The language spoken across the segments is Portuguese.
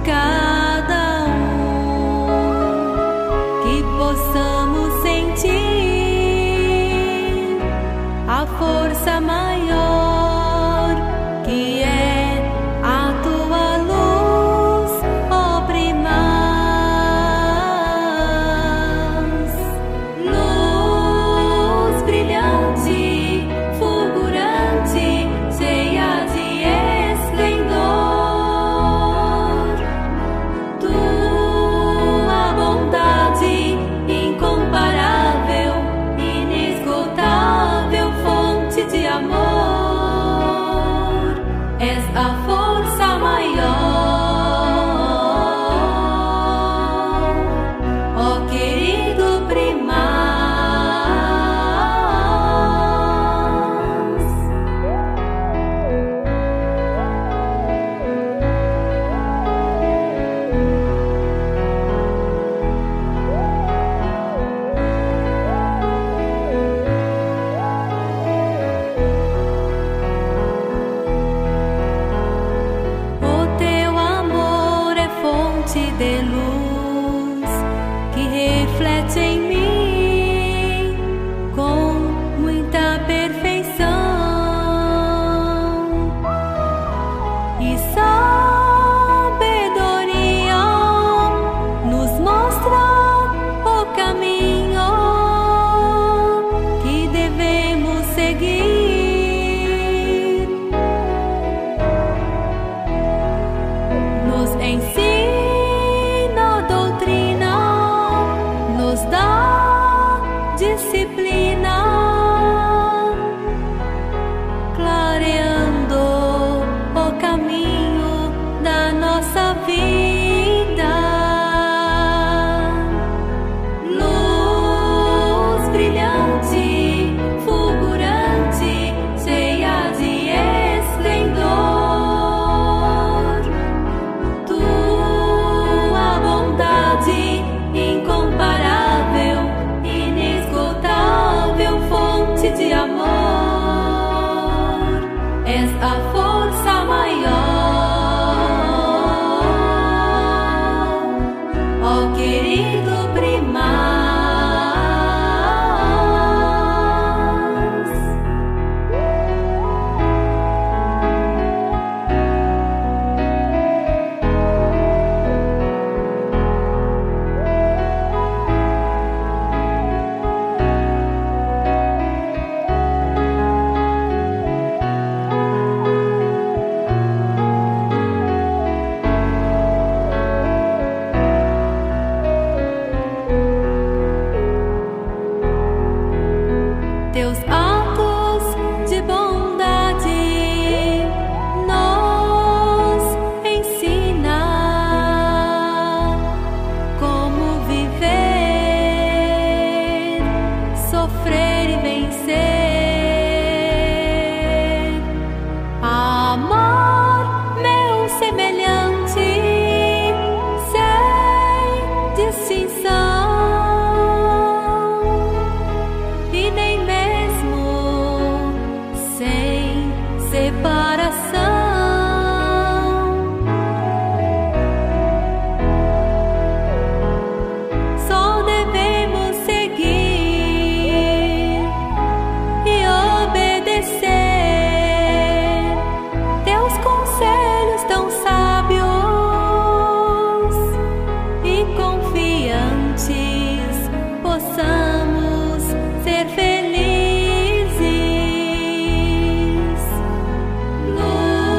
cada que possamos sentir a força maior que é a tua luz, ó primaz, luz brilhante, fulgurante, cheia de esplendor, tua bondade incomparável, inesgotável, fonte de amor, és a força maior, ó querido primaz. O teu amor é fonte de luz que reflete em mim com muita perfeição e sabedoria, nos mostra o caminho que devemos seguir, nos ensina doutrina, nos dá disciplina, clareando o caminho da nossa vida. Luz brilhante, fulgurante, cheia de esplendor, tua bondade incomparável, inesgotável, fonte de amor, és a força maior, ó querido primaz. Teus atos de bondade nos ensina como viver, sofrer e vencer, amar meu semelhante sem distinção e nem mesmo sem separação. Só devemos seguir e obedecer teus conselhos tão sábios e confiantes possamos ser felizes. Luz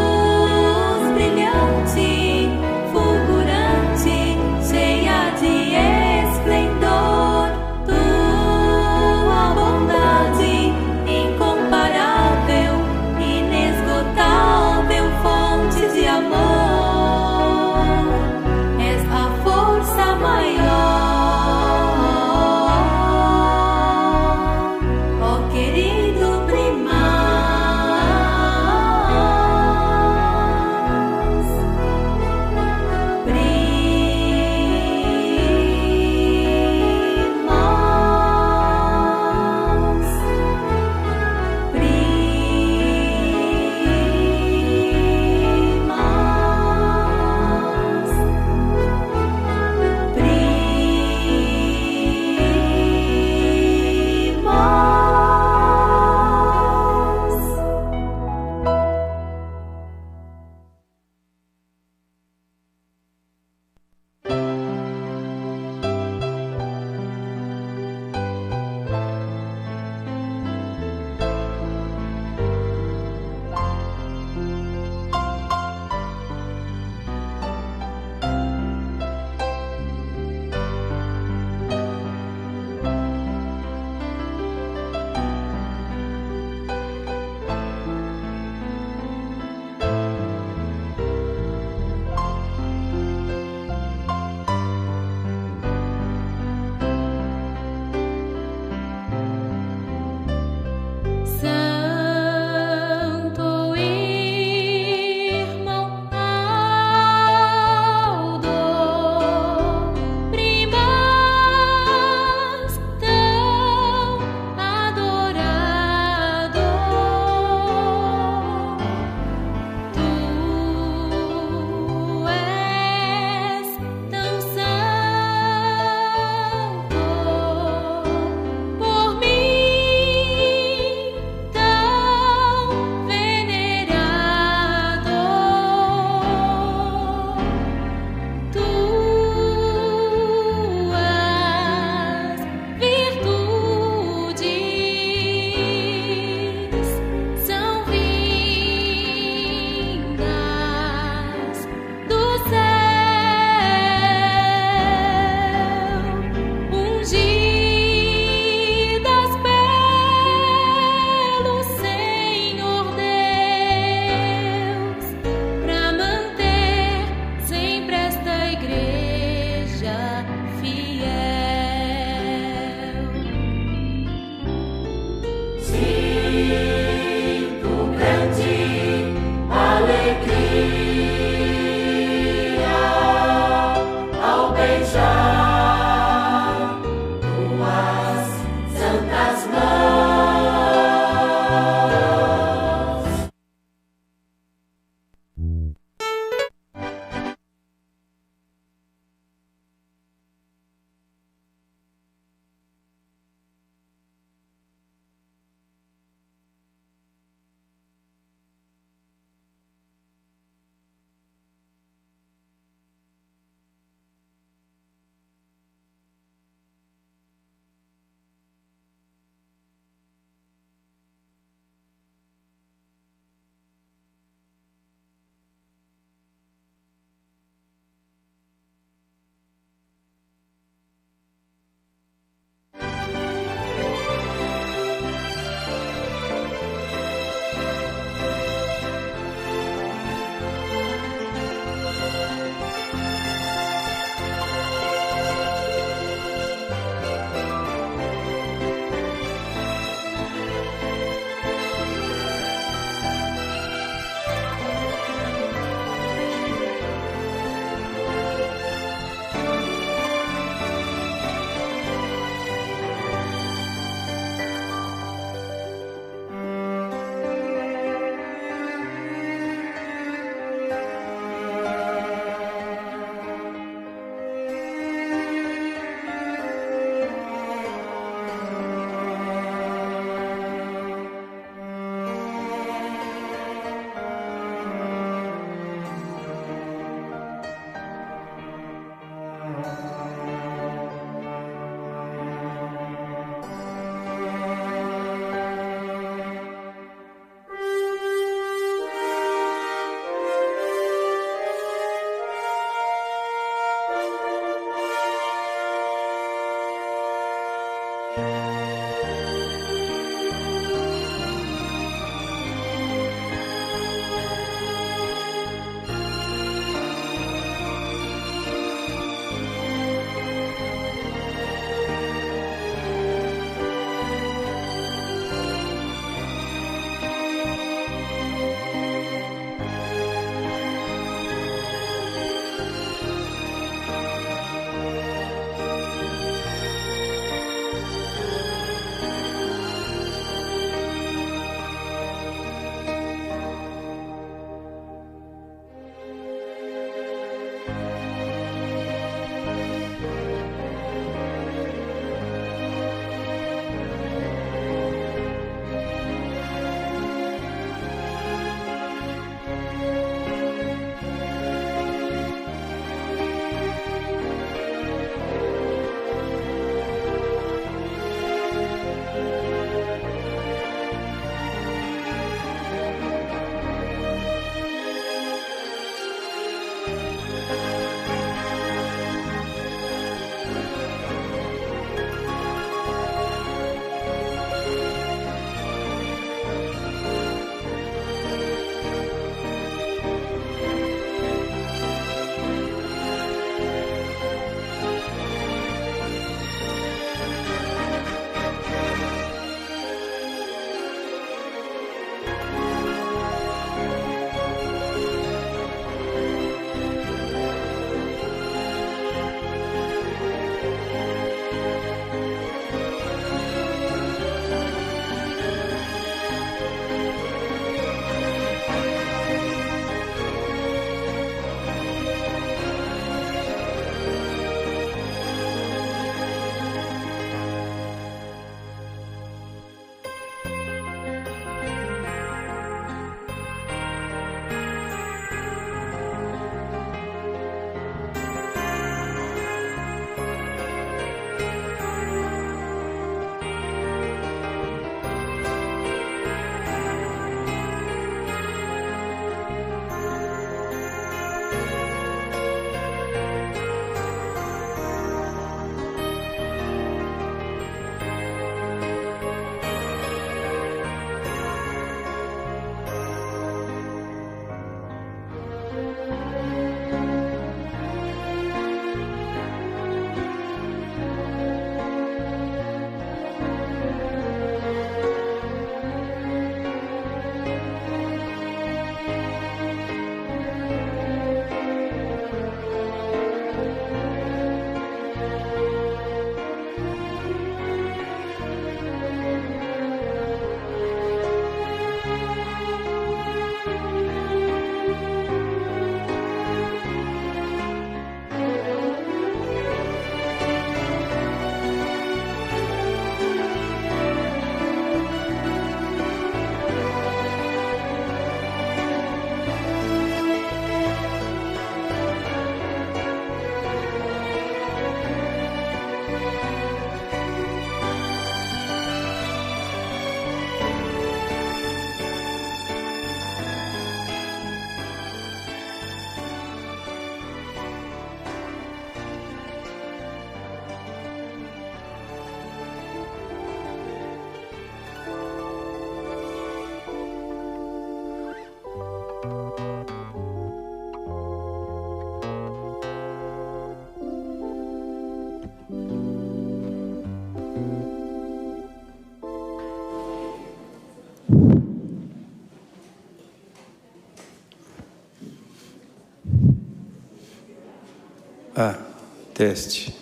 Teste.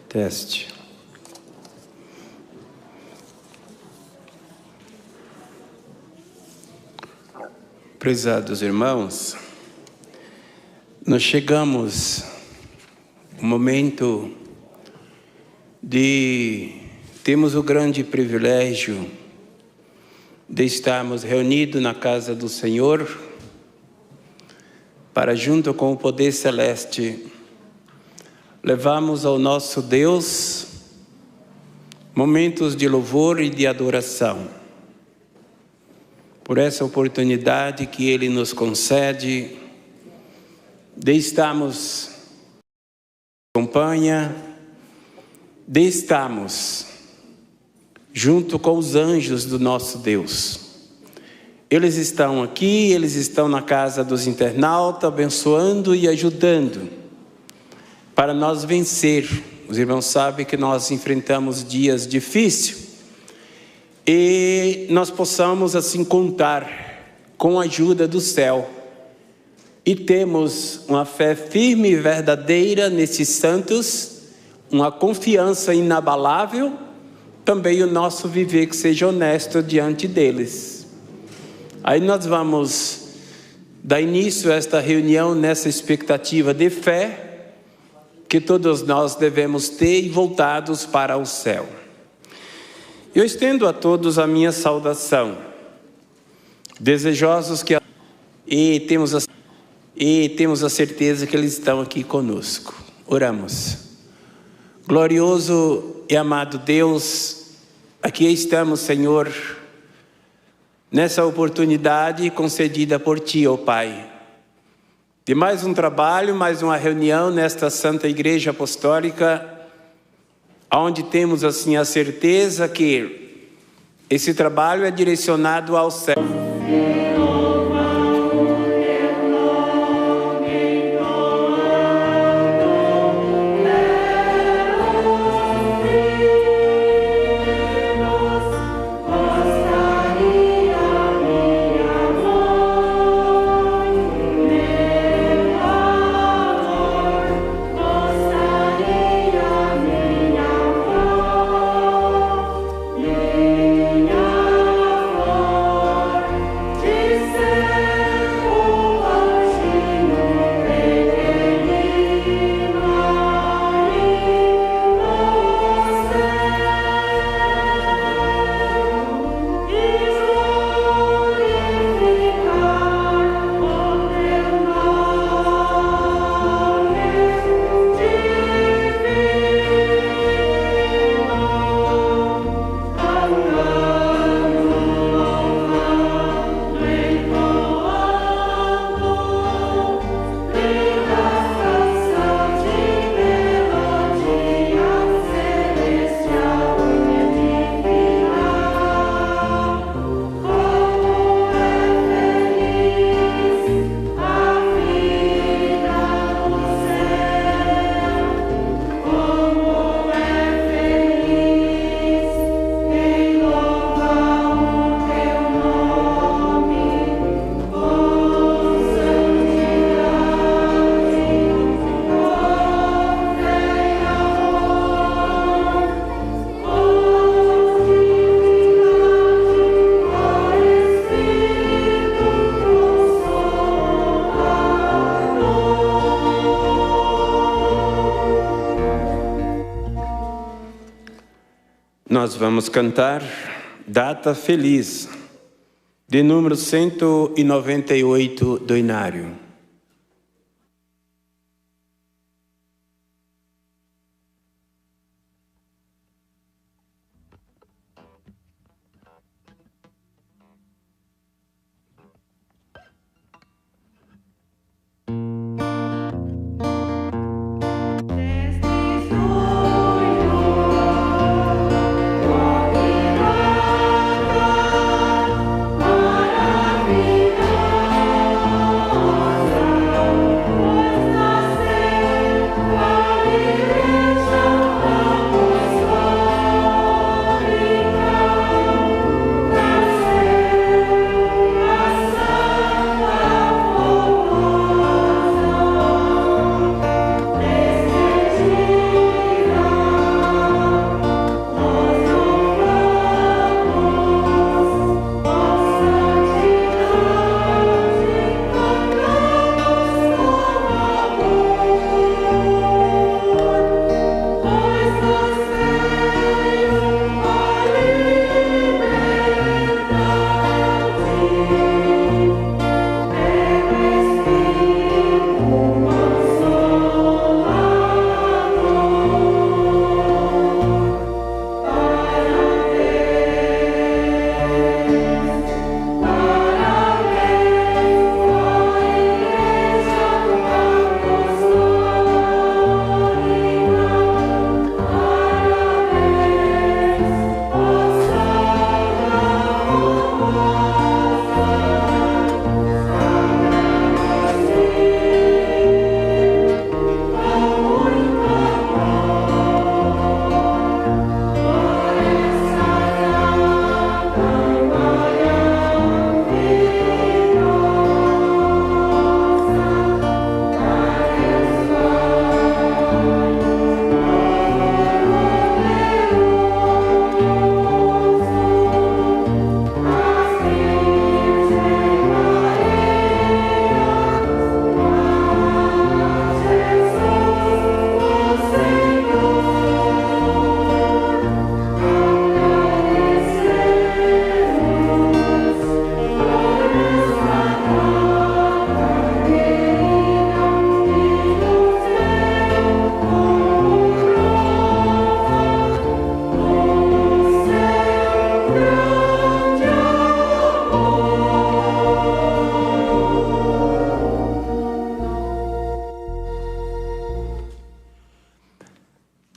Teste. Prezados irmãos, nós chegamos no momento temos o grande privilégio de estarmos reunidos na casa do Senhor para, junto com o poder celeste, levarmos ao nosso Deus momentos de louvor e de adoração. Por essa oportunidade que Ele nos concede de estarmos acompanha, de estarmos junto com os anjos do nosso Deus. Eles estão aqui, eles estão na casa dos internautas, abençoando e ajudando para nós vencer. Os irmãos sabem que nós enfrentamos dias difíceis e nós possamos assim contar com a ajuda do céu e temos uma fé firme e verdadeira nesses santos, uma confiança inabalável, também o nosso viver que seja honesto diante deles. Aí nós vamos dar início a esta reunião nessa expectativa de fé que todos nós devemos ter e voltados para o céu. Eu estendo a todos a minha saudação, desejosos que temos a certeza que eles estão aqui conosco. Oramos. Glorioso e amado Deus, aqui estamos, Senhor, nessa oportunidade concedida por Ti, ó Pai, de mais um trabalho, mais uma reunião nesta Santa Igreja Apostólica, onde temos assim a certeza que esse trabalho é direcionado ao céu. This Nós vamos cantar Data Feliz, de número 198 do Inário.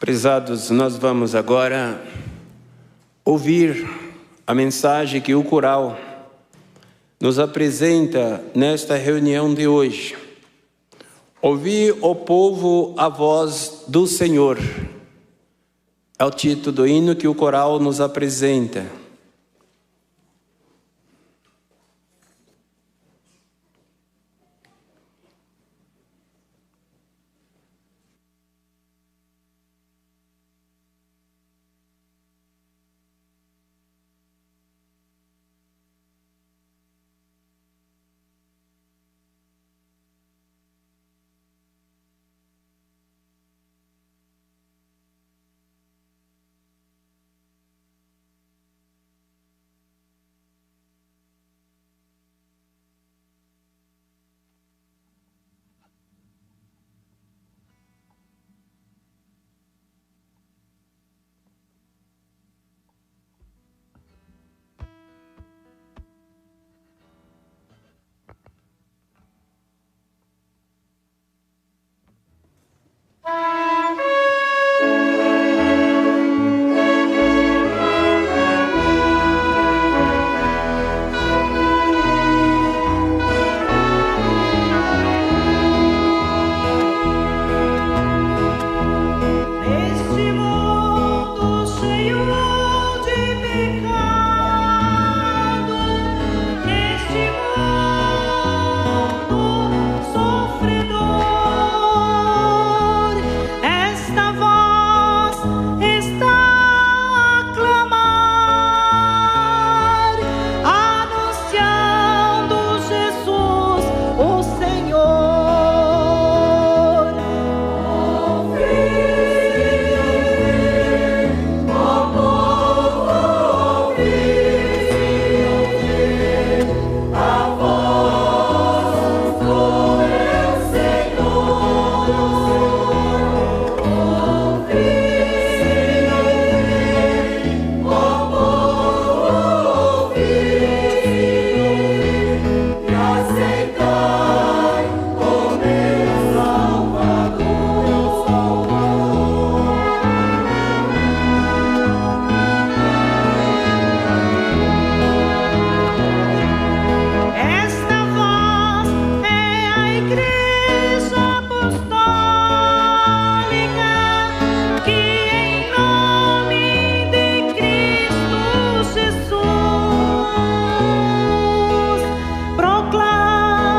Prezados, nós vamos agora ouvir a mensagem que o coral nos apresenta nesta reunião de hoje. Ouvir, ó povo, a voz do Senhor. É o título do hino que o coral nos apresenta. Proclama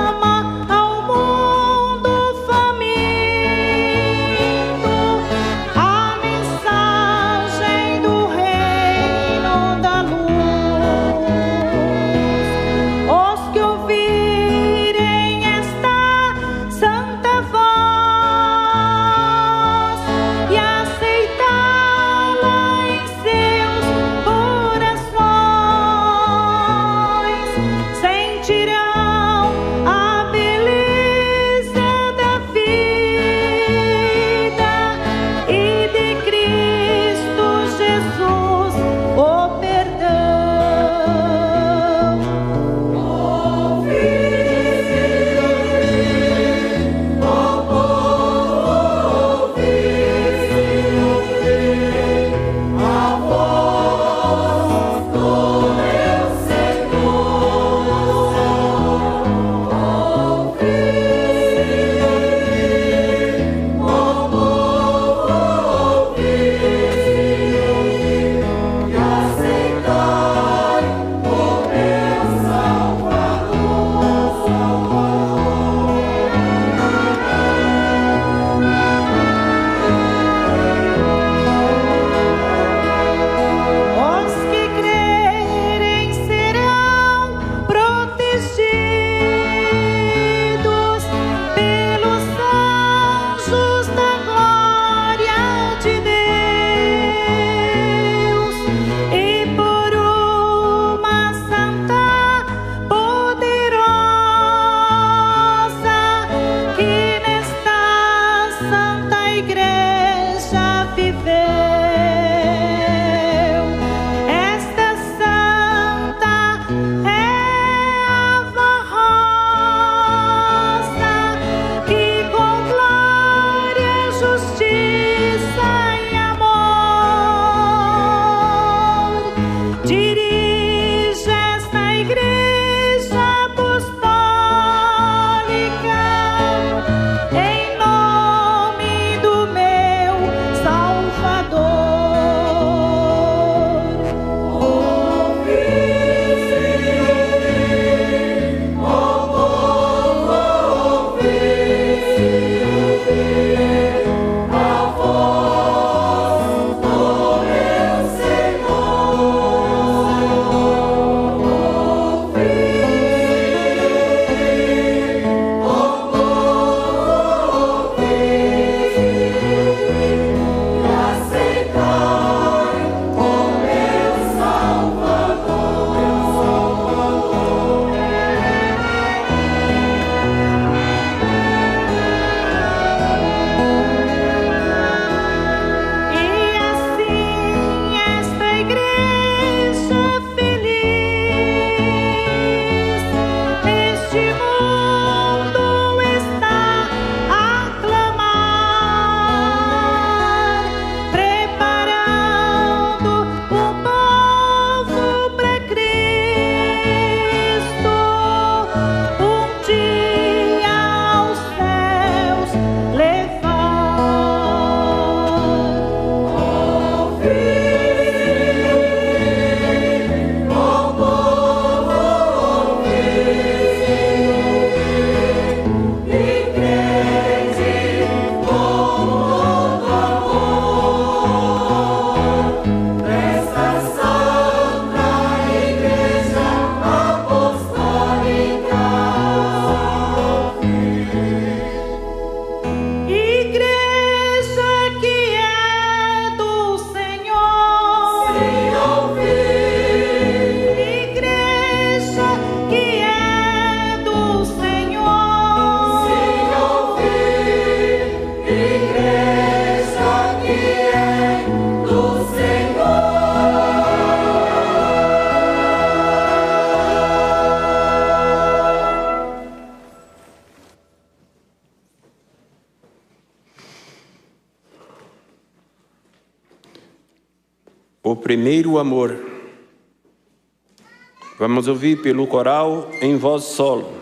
O primeiro amor. Vamos ouvir pelo coral em voz solo.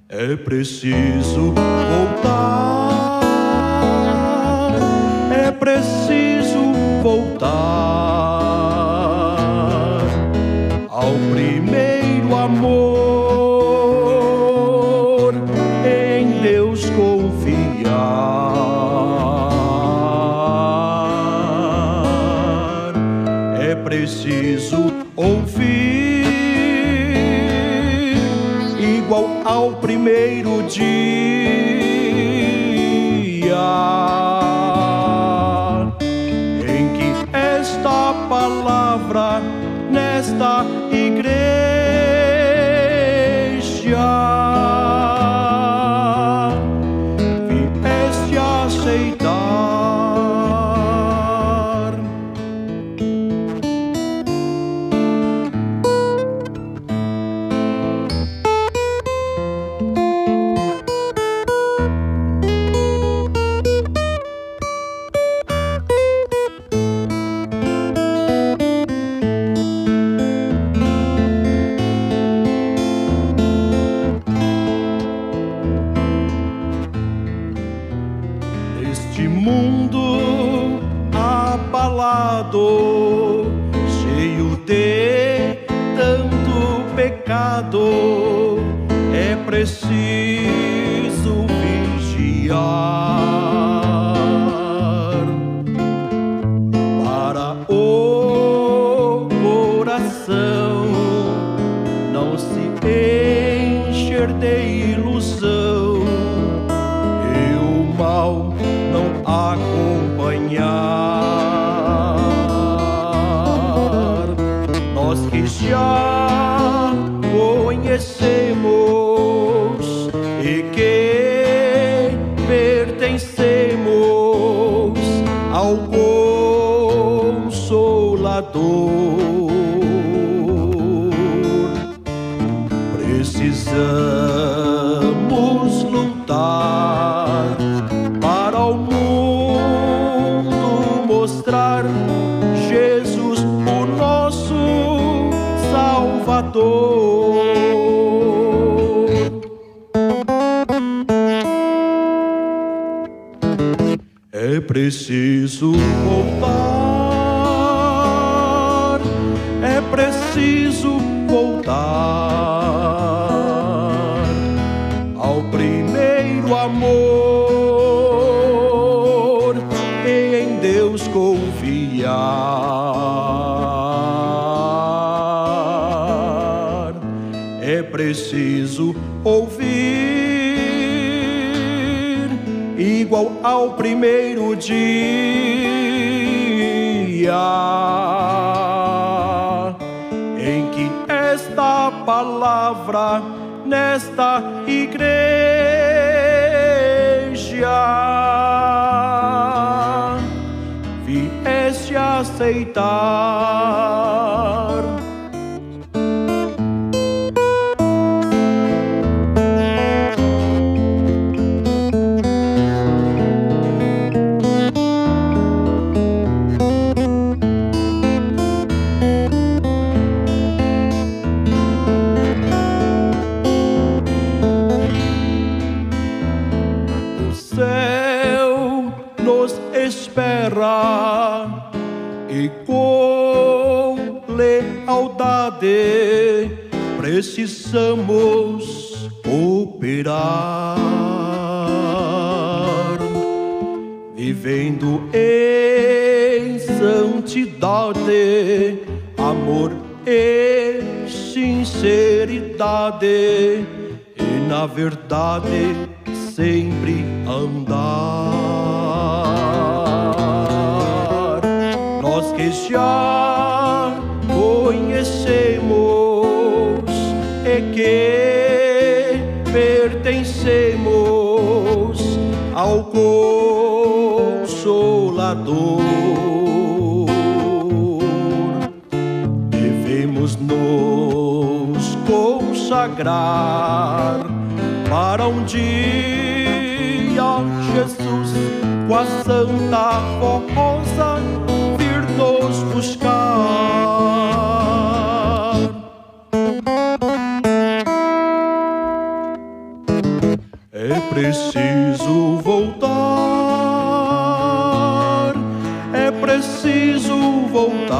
É preciso voltar, é preciso voltar ao primeiro amor, em Deus confiar. É preciso ouvir igual ao primeiro dia, em que esta palavra nesta igreja vieste aceitar. Este mundo abalado, cheio de tanto pecado, é preciso vigiar para o coração não se encher de ilusão, e o mal não acompanhar. Nós que já conhecemos e que pertencemos ao Consolador, precisamos lutar para ao mundo mostrar Jesus, o nosso Salvador. É preciso voltar, é preciso voltar ao primeiro amor e em Deus confiar. É preciso ouvir igual ao primeiro dia em que esta palavra nesta igreja viesse aceitar. E com lealdade precisamos cooperar, vivendo em santidade, amor e sinceridade, e na verdade sempre andar. Nós que já conhecemos e que pertencemos ao Consolador, devemos nos consagrar para um dia Jesus com a Santa Rosa vir nos buscar. É preciso voltar, é preciso voltar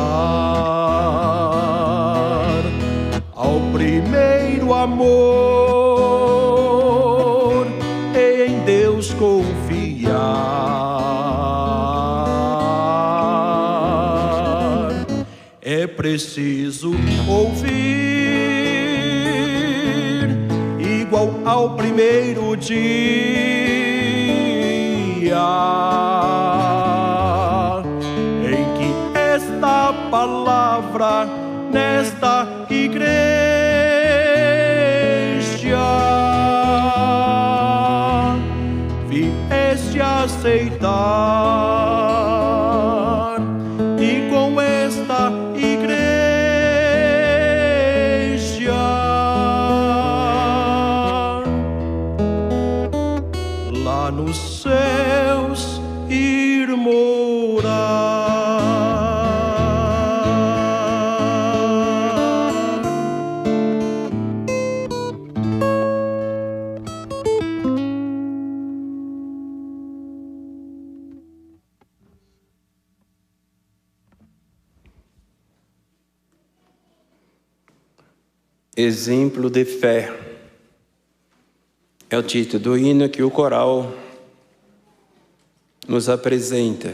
ao primeiro amor e em Deus confiar. É preciso ouvir igual ao primeiro dia em que esta palavra nesta igreja viesse aceitar, e com esta igreja lá nos céus ir morar. Exemplo de fé é o título do hino que o coral nos apresenta.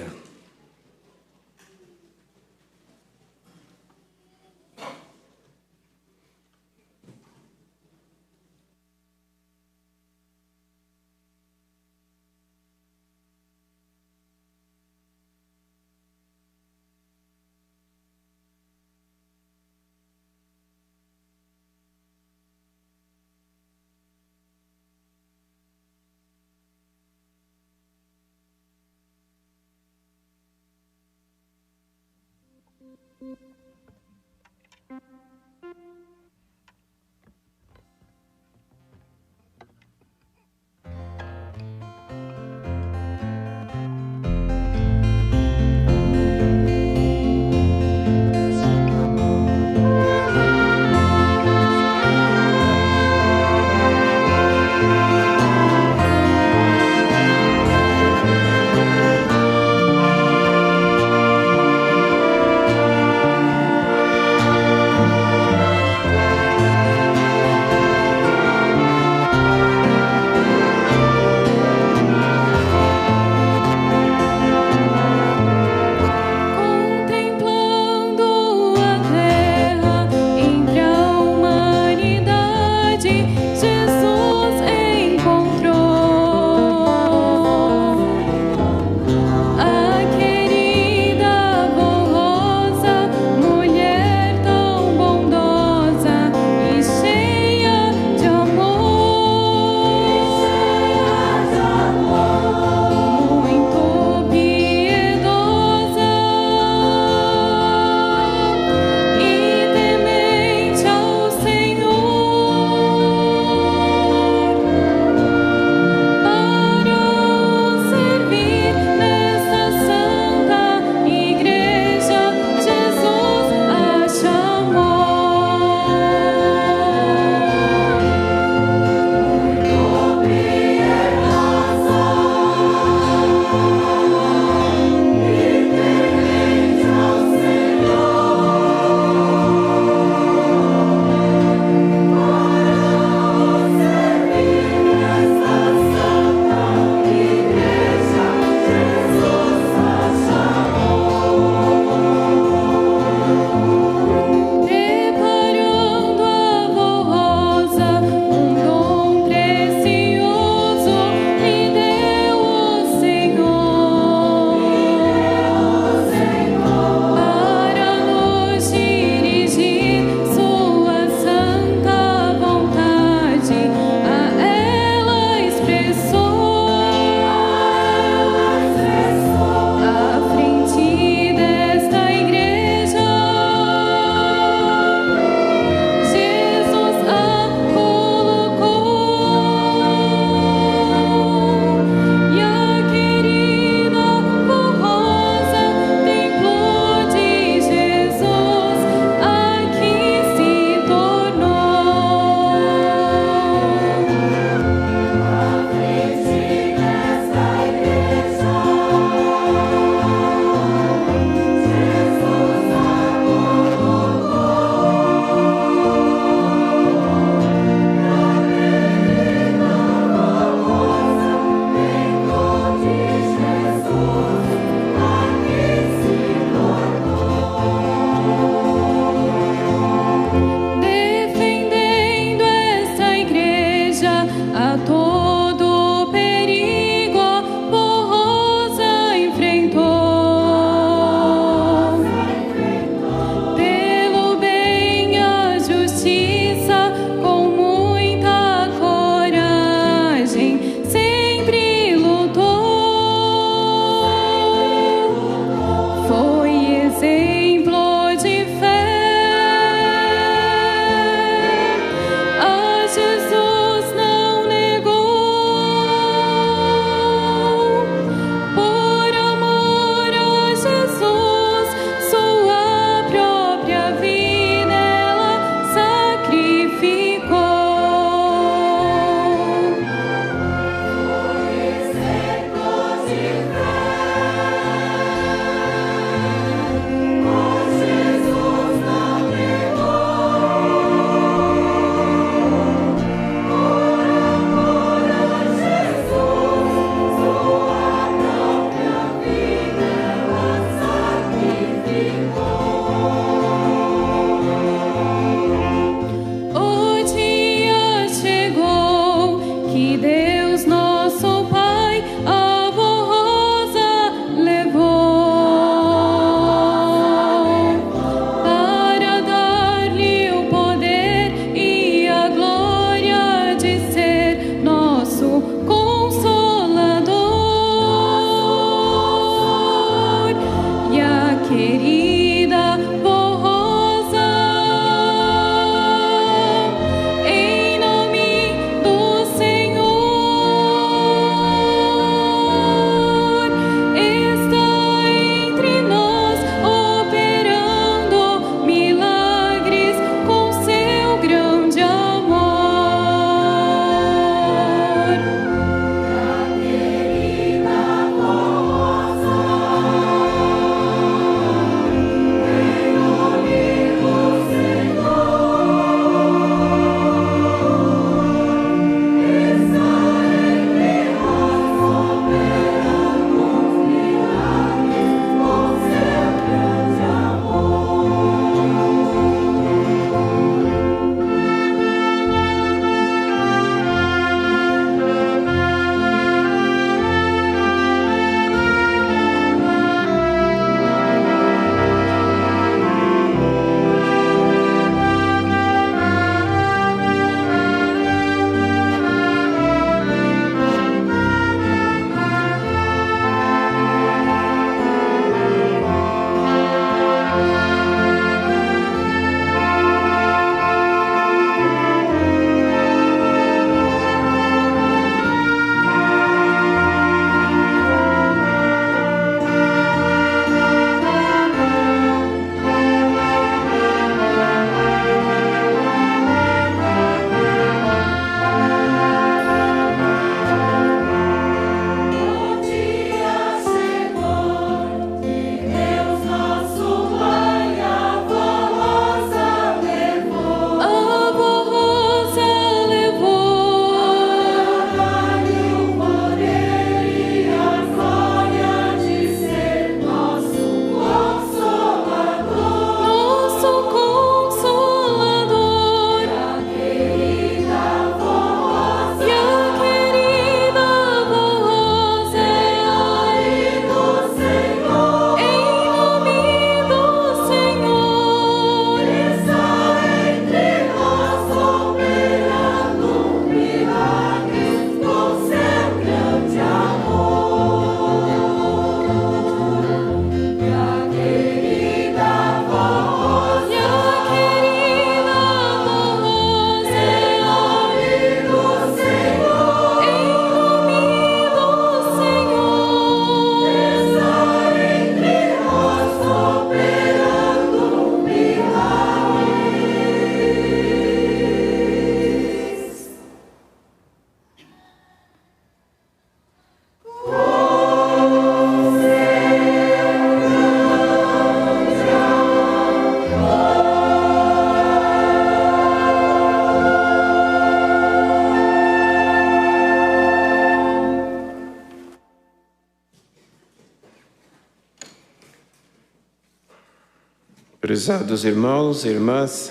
Prezados irmãos e irmãs,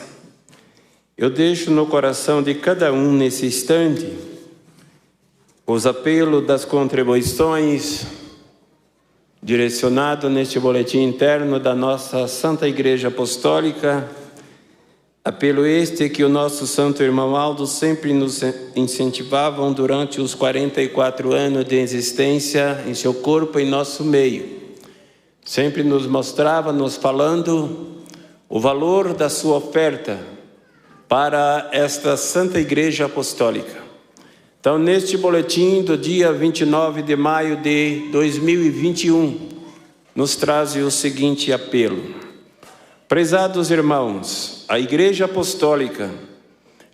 eu deixo no coração de cada um nesse instante os apelos das contribuições direcionado neste boletim interno da nossa Santa Igreja Apostólica, apelo este que o nosso Santo Irmão Aldo sempre nos incentivavam durante os 44 anos de existência em seu corpo e em nosso meio. Sempre nos mostrava, nos falando o valor da sua oferta para esta Santa Igreja Apostólica. Então, neste boletim do dia 29 de maio de 2021, nos traz o seguinte apelo. Prezados irmãos, a Igreja Apostólica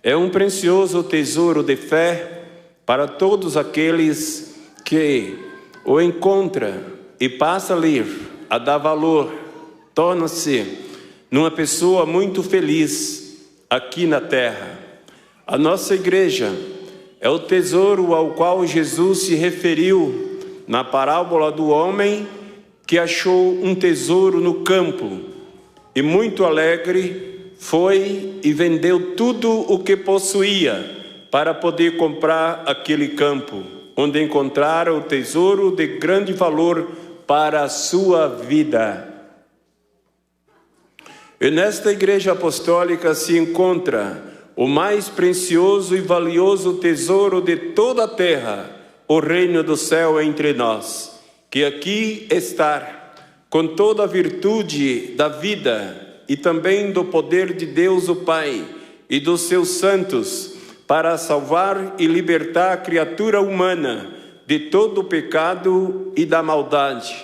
é um precioso tesouro de fé para todos aqueles que o encontram e passam a ler, a dar valor, torna-se numa pessoa muito feliz aqui na terra. A nossa igreja é o tesouro ao qual Jesus se referiu na parábola do homem que achou um tesouro no campo e muito alegre foi e vendeu tudo o que possuía para poder comprar aquele campo, onde encontrara o tesouro de grande valor para a sua vida. E nesta Igreja Apostólica se encontra o mais precioso e valioso tesouro de toda a terra, o reino do céu entre nós, que aqui está, com toda a virtude da vida e também do poder de Deus o Pai e dos seus santos, para salvar e libertar a criatura humana de todo o pecado e da maldade.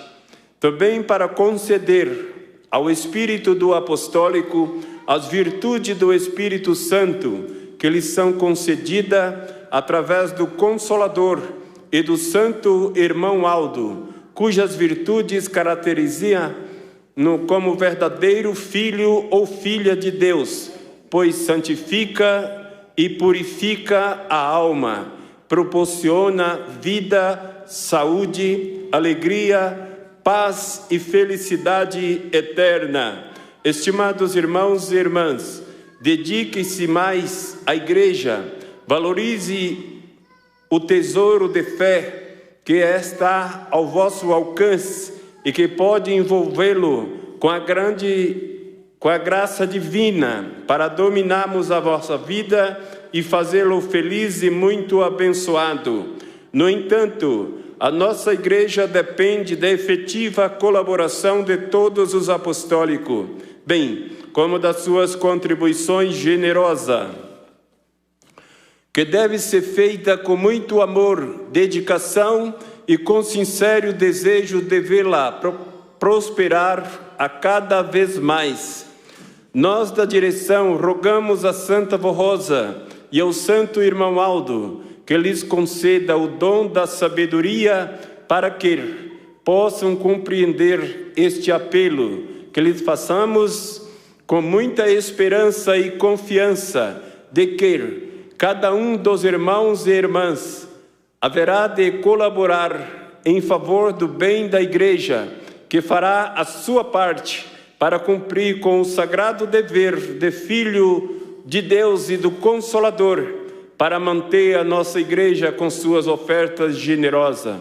Também para conceder ao Espírito do Apostólico as virtudes do Espírito Santo, que lhes são concedidas através do Consolador e do Santo Irmão Aldo, cujas virtudes caracterizam-no como verdadeiro filho ou filha de Deus, pois santifica e purifica a alma, proporciona vida, saúde, alegria, paz e felicidade eterna. Estimados irmãos e irmãs, dedique-se mais à igreja, valorize o tesouro de fé que está ao vosso alcance e que pode envolvê-lo com a graça divina para dominarmos a vossa vida e fazê-lo feliz e muito abençoado. No entanto, a nossa igreja depende da efetiva colaboração de todos os apostólicos, bem como das suas contribuições generosas, que deve ser feita com muito amor, dedicação e com sincero desejo de vê-la prosperar a cada vez mais. Nós da direção rogamos a Santa Vó Rosa e ao Santo Irmão Aldo que lhes conceda o dom da sabedoria para que possam compreender este apelo, que lhes façamos com muita esperança e confiança de que cada um dos irmãos e irmãs haverá de colaborar em favor do bem da Igreja, que fará a sua parte para cumprir com o sagrado dever de Filho de Deus e do Consolador, para manter a nossa igreja com suas ofertas generosas.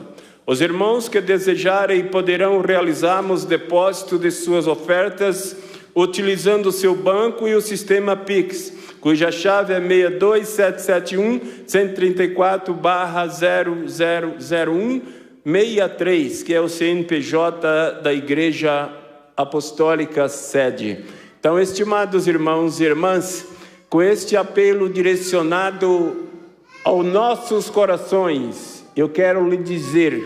Os irmãos que desejarem poderão realizarmos depósito de suas ofertas utilizando o seu banco e o sistema Pix, cuja chave é 62771-134/000163, que é o CNPJ da Igreja Apostólica Sede. Então, estimados irmãos e irmãs, com este apelo direcionado aos nossos corações, eu quero lhe dizer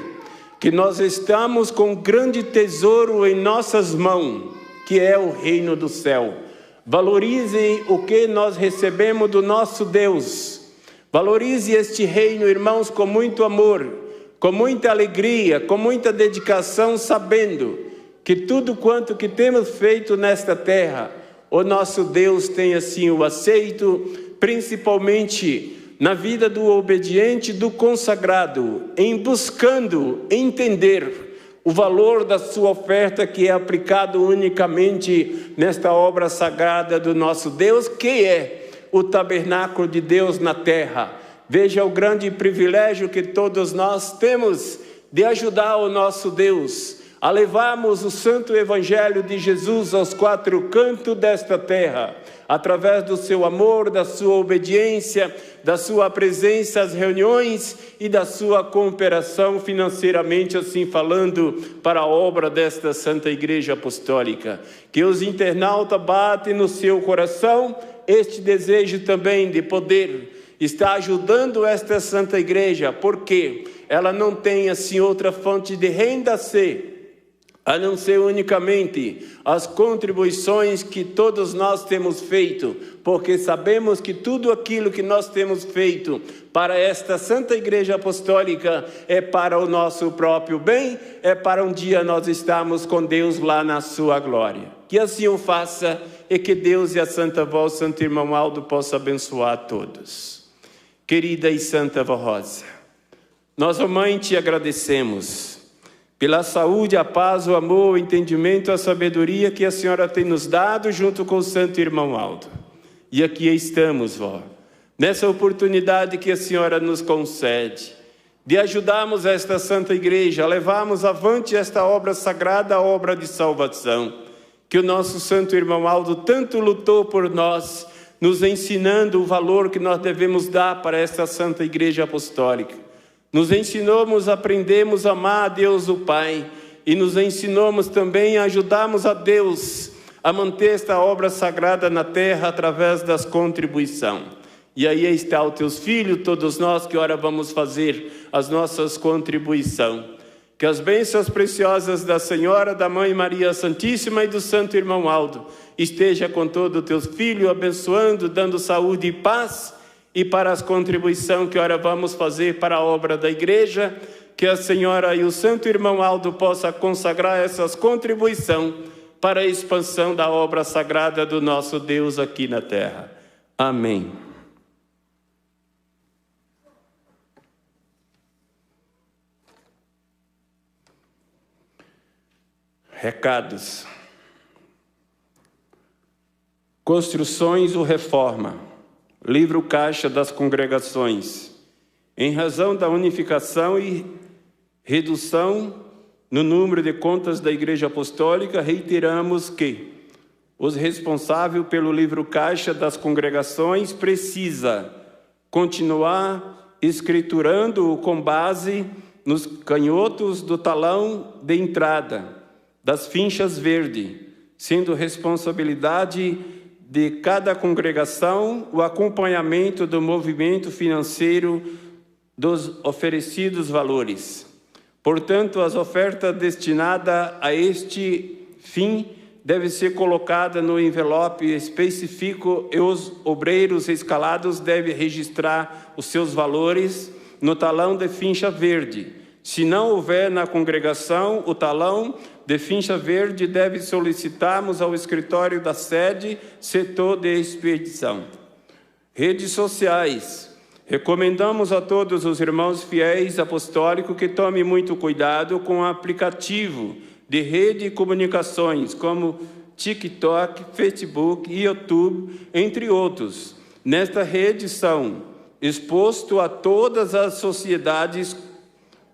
que nós estamos com um grande tesouro em nossas mãos, que é o reino do céu. Valorize o que nós recebemos do nosso Deus. Valorize este reino, irmãos, com muito amor, com muita alegria, com muita dedicação, sabendo que tudo quanto que temos feito nesta terra, o nosso Deus tem assim o aceito, principalmente na vida do obediente, do consagrado, em buscando entender o valor da sua oferta que é aplicado unicamente nesta obra sagrada do nosso Deus, que é o tabernáculo de Deus na terra. Veja o grande privilégio que todos nós temos de ajudar o nosso Deus a levarmos o santo evangelho de Jesus aos quatro cantos desta terra, através do seu amor, da sua obediência, da sua presença às reuniões e da sua cooperação financeiramente, assim falando, para a obra desta Santa Igreja Apostólica. Que os internautas batem no seu coração este desejo também de poder estar ajudando esta Santa Igreja, porque ela não tem assim outra fonte de renda a não ser unicamente as contribuições que todos nós temos feito, porque sabemos que tudo aquilo que nós temos feito para esta Santa Igreja Apostólica é para o nosso próprio bem, é para um dia nós estarmos com Deus lá na sua glória. Que assim o faça e que Deus e a Santa Vó, Santo Irmão Aldo, possam abençoar a todos. Querida e Santa Vó Rosa, nós, ó Mãe, te agradecemos pela saúde, a paz, o amor, o entendimento, a sabedoria que a senhora tem nos dado junto com o Santo Irmão Aldo. E aqui estamos, vó, nessa oportunidade que a senhora nos concede, de ajudarmos esta Santa Igreja, a levarmos avante esta obra sagrada, a obra de salvação, que o nosso Santo Irmão Aldo tanto lutou por nós, nos ensinando o valor que nós devemos dar para esta Santa Igreja Apostólica. Nos ensinamos, aprendemos a amar a Deus o Pai e nos ensinamos também a ajudarmos a Deus a manter esta obra sagrada na terra através das contribuições. E aí está os teus filhos, todos nós que ora vamos fazer as nossas contribuições. Que as bênçãos preciosas da Senhora, da Mãe Maria Santíssima e do Santo Irmão Aldo esteja com todos os teus filhos, abençoando, dando saúde e paz. E para as contribuições que ora vamos fazer para a obra da igreja, que a senhora e o Santo Irmão Aldo possam consagrar essas contribuições para a expansão da obra sagrada do nosso Deus aqui na terra. Amém. Recados. Construções ou reforma. Livro Caixa das Congregações. Em razão da unificação e redução no número de contas da Igreja Apostólica, reiteramos que os responsáveis pelo livro Caixa das Congregações precisa continuar escriturando com base nos canhotos do talão de entrada, das fichas verdes, sendo responsabilidade de cada congregação o acompanhamento do movimento financeiro dos oferecidos valores. Portanto, as ofertas destinadas a este fim devem ser colocadas no envelope específico e os obreiros escalados devem registrar os seus valores no talão de ficha verde. Se não houver na congregação o talão de ficha verde, deve solicitarmos ao escritório da sede, setor de expedição. Redes sociais. Recomendamos a todos os irmãos fiéis apostólicos que tomem muito cuidado com o aplicativo de rede de comunicações, como TikTok, Facebook e YouTube, entre outros. Nesta rede são expostos a todas as sociedades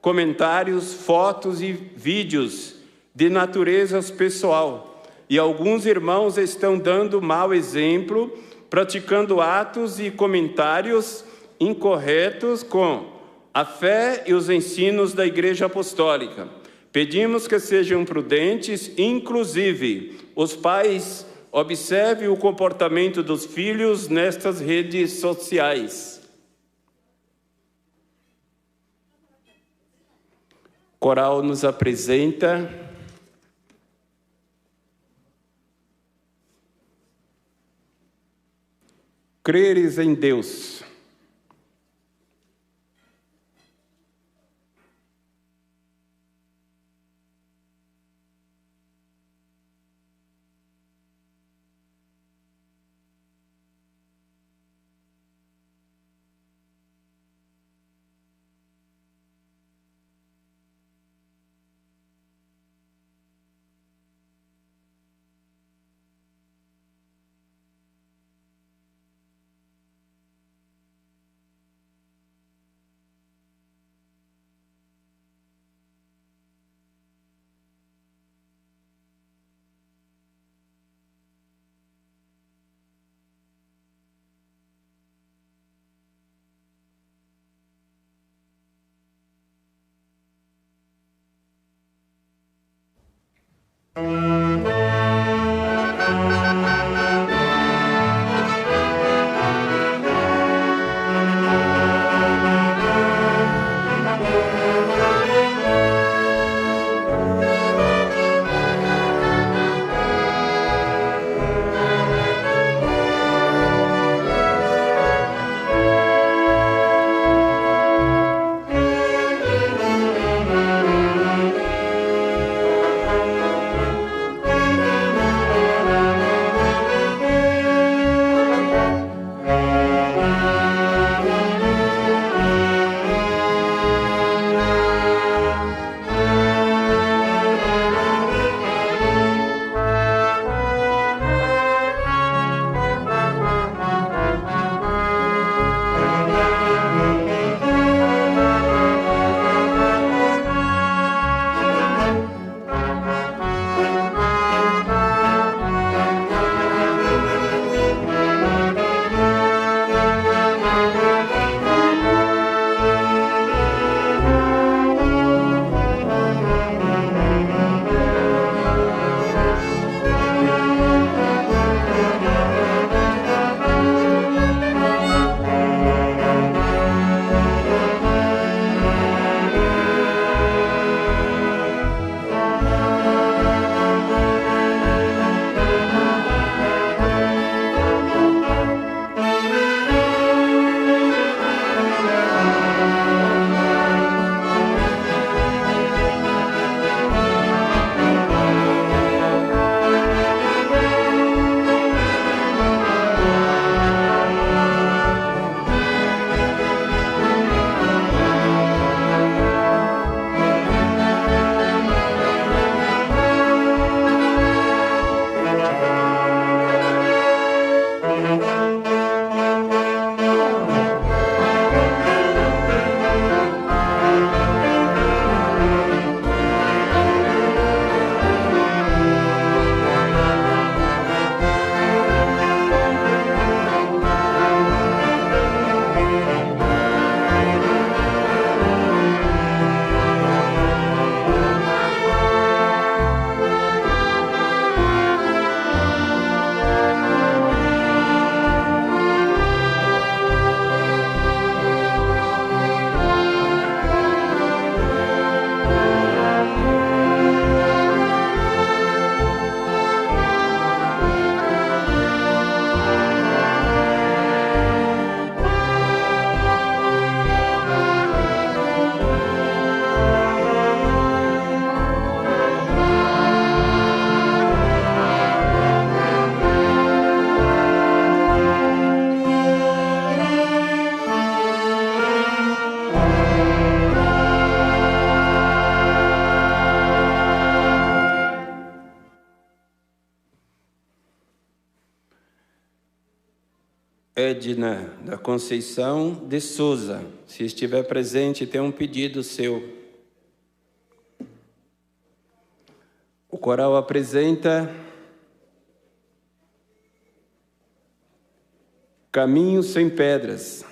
comentários, fotos e vídeos de natureza pessoal. E alguns irmãos estão dando mau exemplo, praticando atos e comentários incorretos com a fé e os ensinos da Igreja Apostólica. Pedimos que sejam prudentes, inclusive os pais observem o comportamento dos filhos nestas redes sociais. O coral nos apresenta Creres em Deus. Edna da Conceição de Souza, se estiver presente, tem um pedido seu. O coral apresenta Caminho Sem Pedras.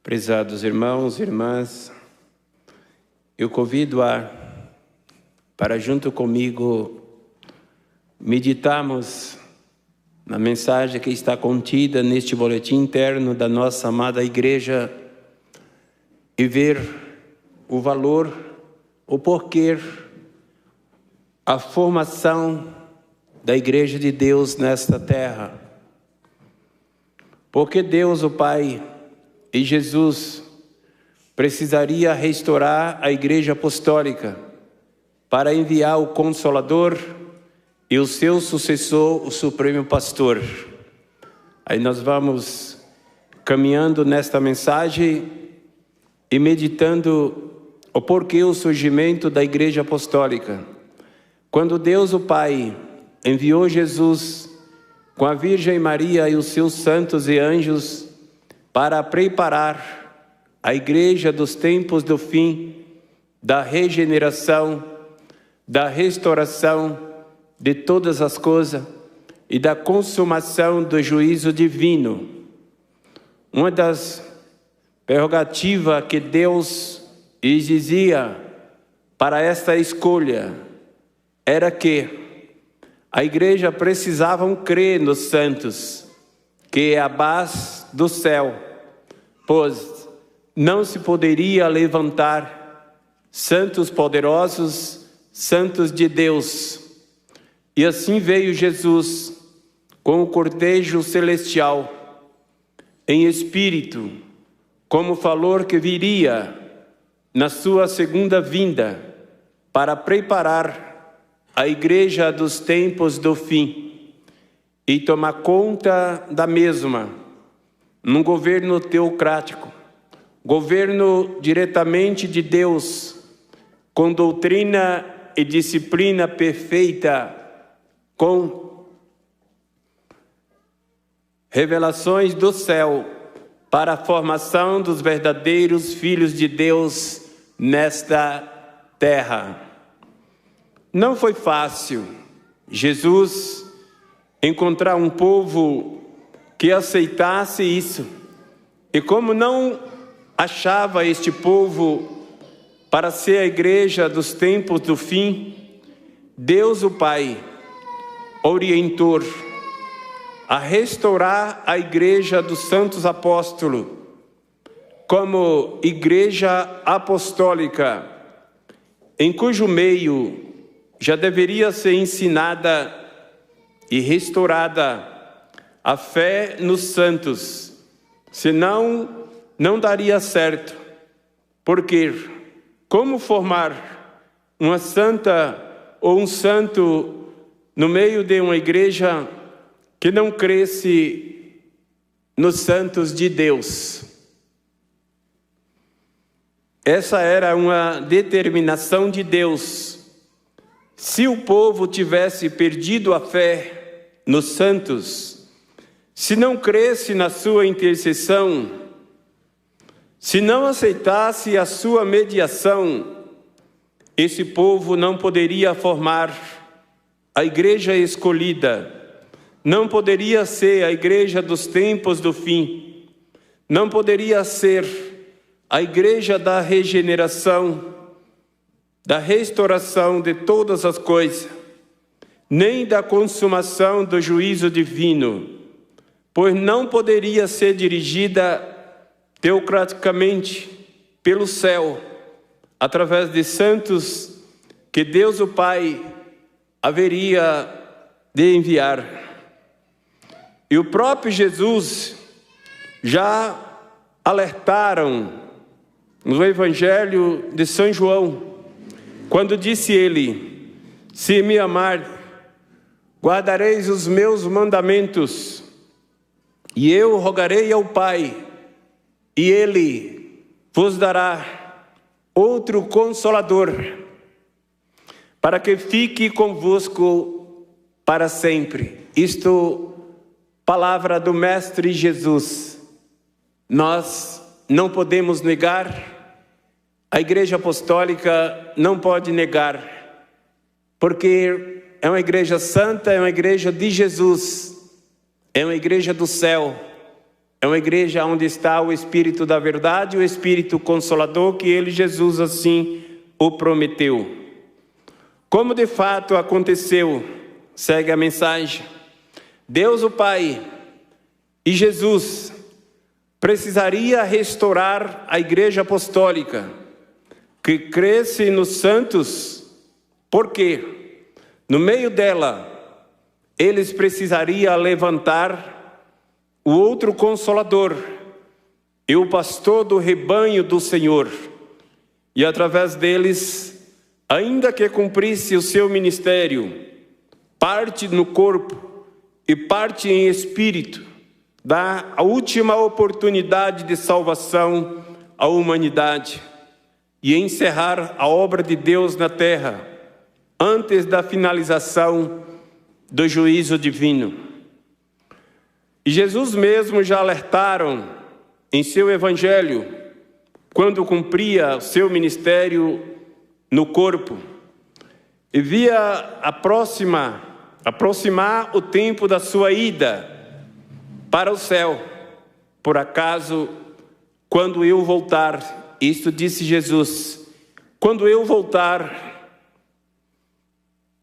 Prezados irmãos e irmãs, eu convido para junto comigo meditarmos na mensagem que está contida neste boletim interno da nossa amada igreja e ver o valor, o porquê, a formação da igreja de Deus nesta terra. Porque Deus, o Pai, e Jesus precisaria restaurar a igreja apostólica para enviar o Consolador e o seu sucessor, o Supremo Pastor. Aí nós vamos caminhando nesta mensagem e meditando o porquê o surgimento da igreja apostólica. Quando Deus, o Pai, enviou Jesus com a Virgem Maria e os seus santos e anjos para preparar a igreja dos tempos do fim, da regeneração, da restauração de todas as coisas e da consumação do juízo divino. Uma das prerrogativas que Deus exigia para esta escolha era que a igreja precisava crer nos santos, que é a base do céu, pois não se poderia levantar santos poderosos, santos de Deus. E assim veio Jesus com o cortejo celestial, em espírito, como falou que viria na sua segunda vinda para preparar a igreja dos tempos do fim e tomar conta da mesma, num governo teocrático, governo diretamente de Deus, com doutrina e disciplina perfeita, com revelações do céu para a formação dos verdadeiros filhos de Deus nesta terra. Não foi fácil Jesus encontrar um povo que aceitasse isso. E como não achava este povo para ser a igreja dos tempos do fim, Deus o Pai orientou a restaurar a igreja dos santos apóstolos como igreja apostólica, em cujo meio já deveria ser ensinada e restaurada a fé nos santos, senão não daria certo. Porque como formar uma santa ou um santo no meio de uma igreja que não cresce nos santos de Deus? Essa era uma determinação de Deus. Se o povo tivesse perdido a fé nos santos, se não cresce na sua intercessão, se não aceitasse a sua mediação, esse povo não poderia formar a igreja escolhida, não poderia ser a igreja dos tempos do fim, não poderia ser a igreja da regeneração, da restauração de todas as coisas, nem da consumação do juízo divino, pois não poderia ser dirigida teocraticamente pelo céu, através de santos que Deus o Pai haveria de enviar. E o próprio Jesus já alertaram no Evangelho de São João, quando disse ele: se me amar, guardareis os meus mandamentos, e eu rogarei ao Pai, e Ele vos dará outro Consolador, para que fique convosco para sempre. Isto, palavra do Mestre Jesus. Nós não podemos negar, a Igreja Apostólica não pode negar, porque é uma igreja santa, é uma igreja de Jesus, é uma igreja do céu, É uma igreja onde está o Espírito da verdade, o Espírito Consolador, que ele, Jesus, assim o prometeu. Como de fato aconteceu, segue a mensagem. Deus o Pai e Jesus precisaria restaurar a igreja apostólica, que cresce nos santos, porque no meio dela eles precisariam levantar o outro Consolador e o pastor do rebanho do Senhor, e através deles, ainda que cumprisse o seu ministério, parte no corpo e parte em espírito, dá a última oportunidade de salvação à humanidade e encerrar a obra de Deus na terra, antes da finalização do juízo divino. E Jesus mesmo já alertaram em seu evangelho, quando cumpria o seu ministério no corpo, e via aproximar o tempo da sua ida para o céu. Por acaso, quando eu voltar, isto disse Jesus, quando eu voltar,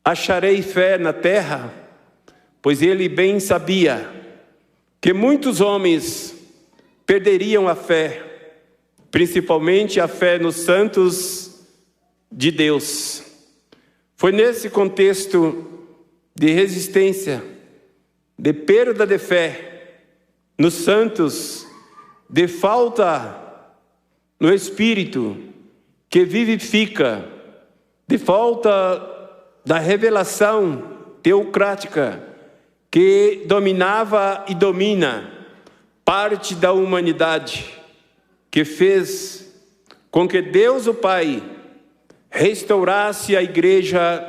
acharei fé na terra? Pois ele bem sabia que muitos homens perderiam a fé, principalmente a fé nos santos de Deus. Foi nesse contexto de resistência, de perda de fé nos santos, de falta no Espírito que vivifica, de falta da revelação teocrática que dominava e domina parte da humanidade, que fez com que Deus o Pai restaurasse a igreja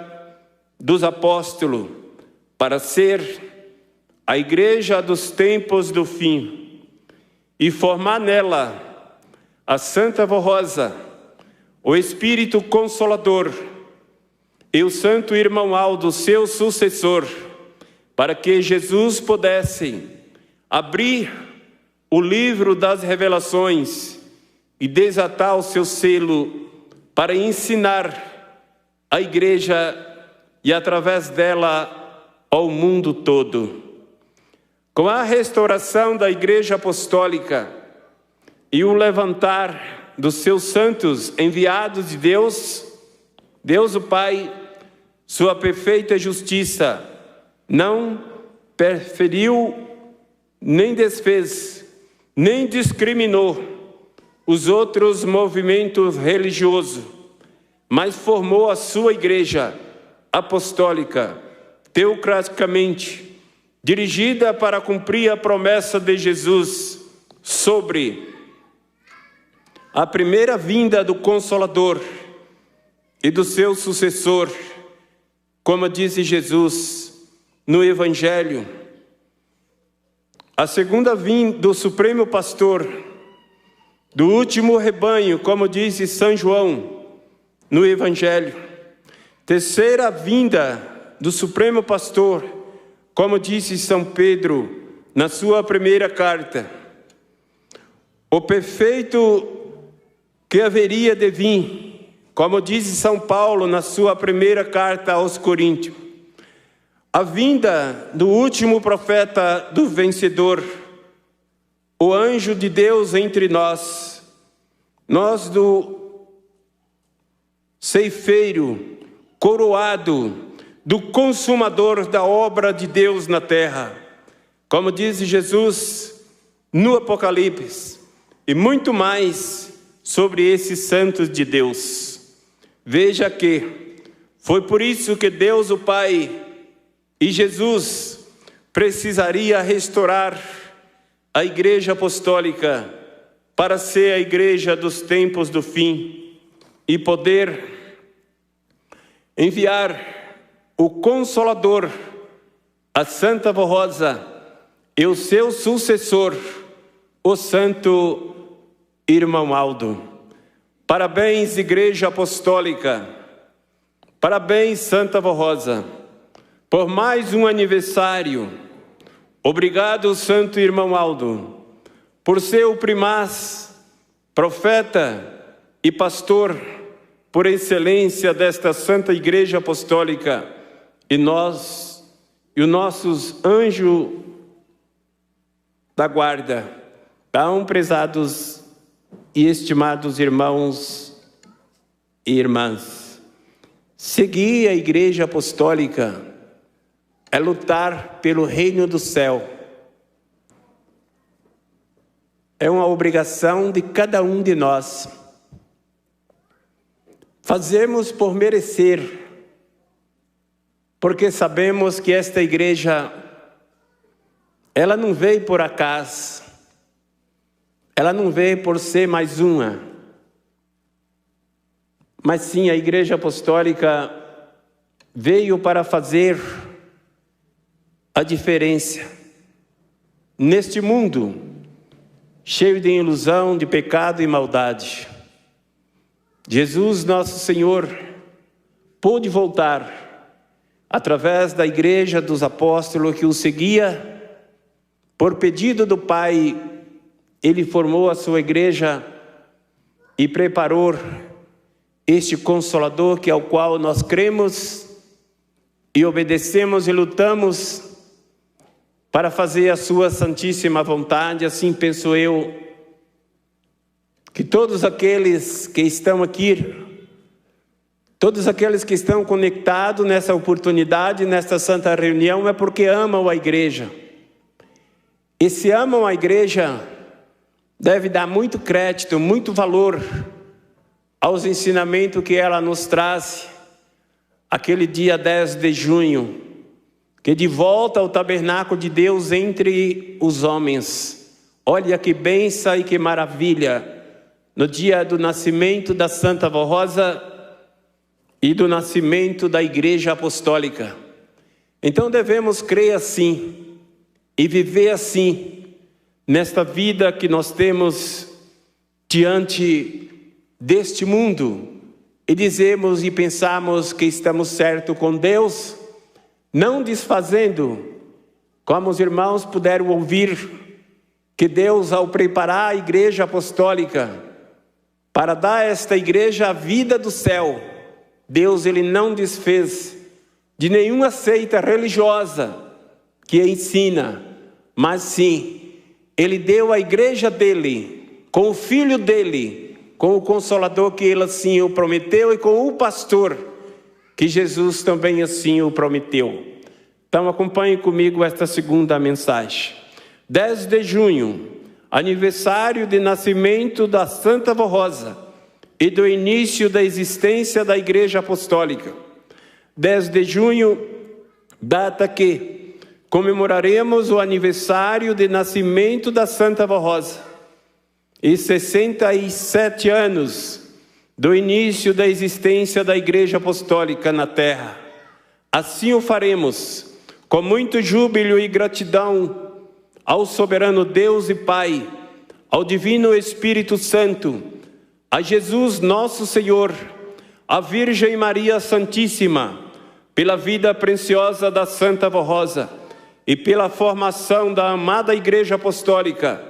dos apóstolos para ser a igreja dos tempos do fim e formar nela a Santa Rosa, o Espírito Consolador e o Santo Irmão Aldo, seu sucessor, para que Jesus pudesse abrir o livro das revelações e desatar o seu selo para ensinar a igreja e através dela ao mundo todo. Com a restauração da igreja apostólica e o levantar dos seus santos enviados de Deus, Deus o Pai, sua perfeita justiça, não preferiu, nem desfez, nem discriminou os outros movimentos religiosos, mas formou a sua igreja apostólica, teocraticamente, dirigida para cumprir a promessa de Jesus sobre a primeira vinda do Consolador e do seu sucessor, como disse Jesus no Evangelho. A segunda vinda do Supremo Pastor, do último rebanho, como disse São João no Evangelho. Terceira vinda do Supremo Pastor, como disse São Pedro na sua primeira carta. O perfeito que haveria de vir, como disse São Paulo na sua primeira carta aos Coríntios. A vinda do último profeta do vencedor, o anjo de Deus entre nós do ceifeiro, coroado, do consumador da obra de Deus na terra, como diz Jesus no Apocalipse, e muito mais sobre esses santos de Deus. Veja que foi por isso que Deus o Pai e Jesus precisaria restaurar a igreja apostólica para ser a igreja dos tempos do fim e poder enviar o Consolador, a Santa Rosa e o seu sucessor, o Santo Irmão Aldo. Parabéns, Igreja Apostólica. Parabéns, Santa Rosa, por mais um aniversário. Obrigado, Santo Irmão Aldo, por ser o primaz, profeta e pastor por excelência desta Santa Igreja Apostólica, e nós e os nossos anjos da guarda, tão prezados e estimados irmãos e irmãs. Seguir a Igreja Apostólica é lutar pelo reino do céu. É uma obrigação de cada um de nós. Fazemos por merecer, porque sabemos que esta igreja, ela não veio por acaso, ela não veio por ser mais uma, mas sim a Igreja Apostólica veio para fazer a diferença neste mundo cheio de ilusão, de pecado e maldade. Jesus, nosso Senhor, pôde voltar através da igreja dos apóstolos que o seguia. Por pedido do Pai, Ele formou a sua igreja e preparou este Consolador, que é o qual nós cremos e obedecemos e lutamos para fazer a sua santíssima vontade. Assim penso eu, que todos aqueles que estão aqui, todos aqueles que estão conectados nessa oportunidade, nesta santa reunião, é porque amam a igreja. E se amam a igreja, deve dar muito crédito, muito valor aos ensinamentos que ela nos traz, aquele dia 10 de junho, que de volta ao tabernáculo de Deus entre os homens. Olha que bênção e que maravilha! No dia do nascimento da Santa Vó Rosa e do nascimento da Igreja Apostólica. Então devemos crer assim e viver assim, nesta vida que nós temos diante deste mundo, e dizemos e pensamos que estamos certos com Deus, não desfazendo, como os irmãos puderam ouvir, que Deus, ao preparar a Igreja Apostólica, para dar a esta igreja a vida do céu, Deus, Ele não desfez de nenhuma seita religiosa que ensina, mas sim, Ele deu a igreja dEle, com o Filho dEle, com o Consolador que Ele assim o prometeu, e com o pastor, que Jesus também assim o prometeu. Então acompanhe comigo esta segunda mensagem. 10 de junho, aniversário de nascimento da Santa Vó Rosa e do início da existência da Igreja Apostólica. 10 de junho, data que comemoraremos o aniversário de nascimento da Santa Vó Rosa e 67 anos do início da existência da Igreja Apostólica na Terra. Assim o faremos, com muito júbilo e gratidão ao soberano Deus e Pai, ao Divino Espírito Santo, a Jesus nosso Senhor, a Virgem Maria Santíssima, pela vida preciosa da Santa Vó Rosa e pela formação da amada Igreja Apostólica,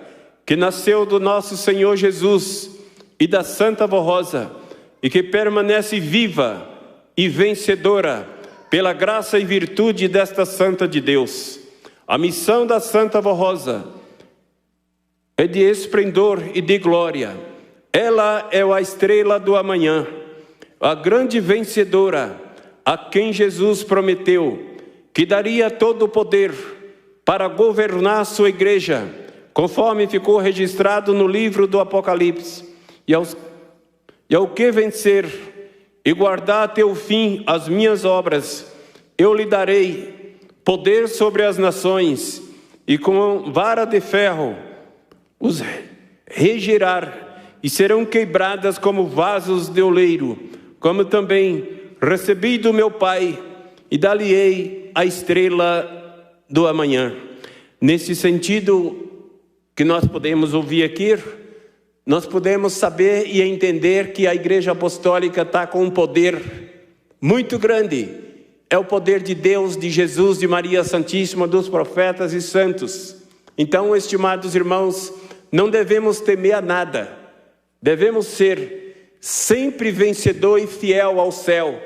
que nasceu do nosso Senhor Jesus e da Santa Vó Rosa, e que permanece viva e vencedora pela graça e virtude desta Santa de Deus. A missão da Santa Vó Rosa é de esplendor e de glória. Ela é a estrela do amanhã, a grande vencedora, a quem Jesus prometeu que daria todo o poder para governar sua igreja, conforme ficou registrado no livro do Apocalipse. E ao que vencer e guardar até o fim as minhas obras, eu lhe darei poder sobre as nações, e com vara de ferro os regirar, e serão quebradas como vasos de oleiro, como também recebi do meu Pai, e dar-lhe-ei a estrela do amanhã. Nesse sentido que nós podemos ouvir aqui, nós podemos saber e entender que a Igreja Apostólica está com um poder muito grande. É o poder de Deus, de Jesus, de Maria Santíssima, dos profetas e santos. Então, estimados irmãos, não devemos temer a nada. Devemos ser sempre vencedor e fiel ao céu.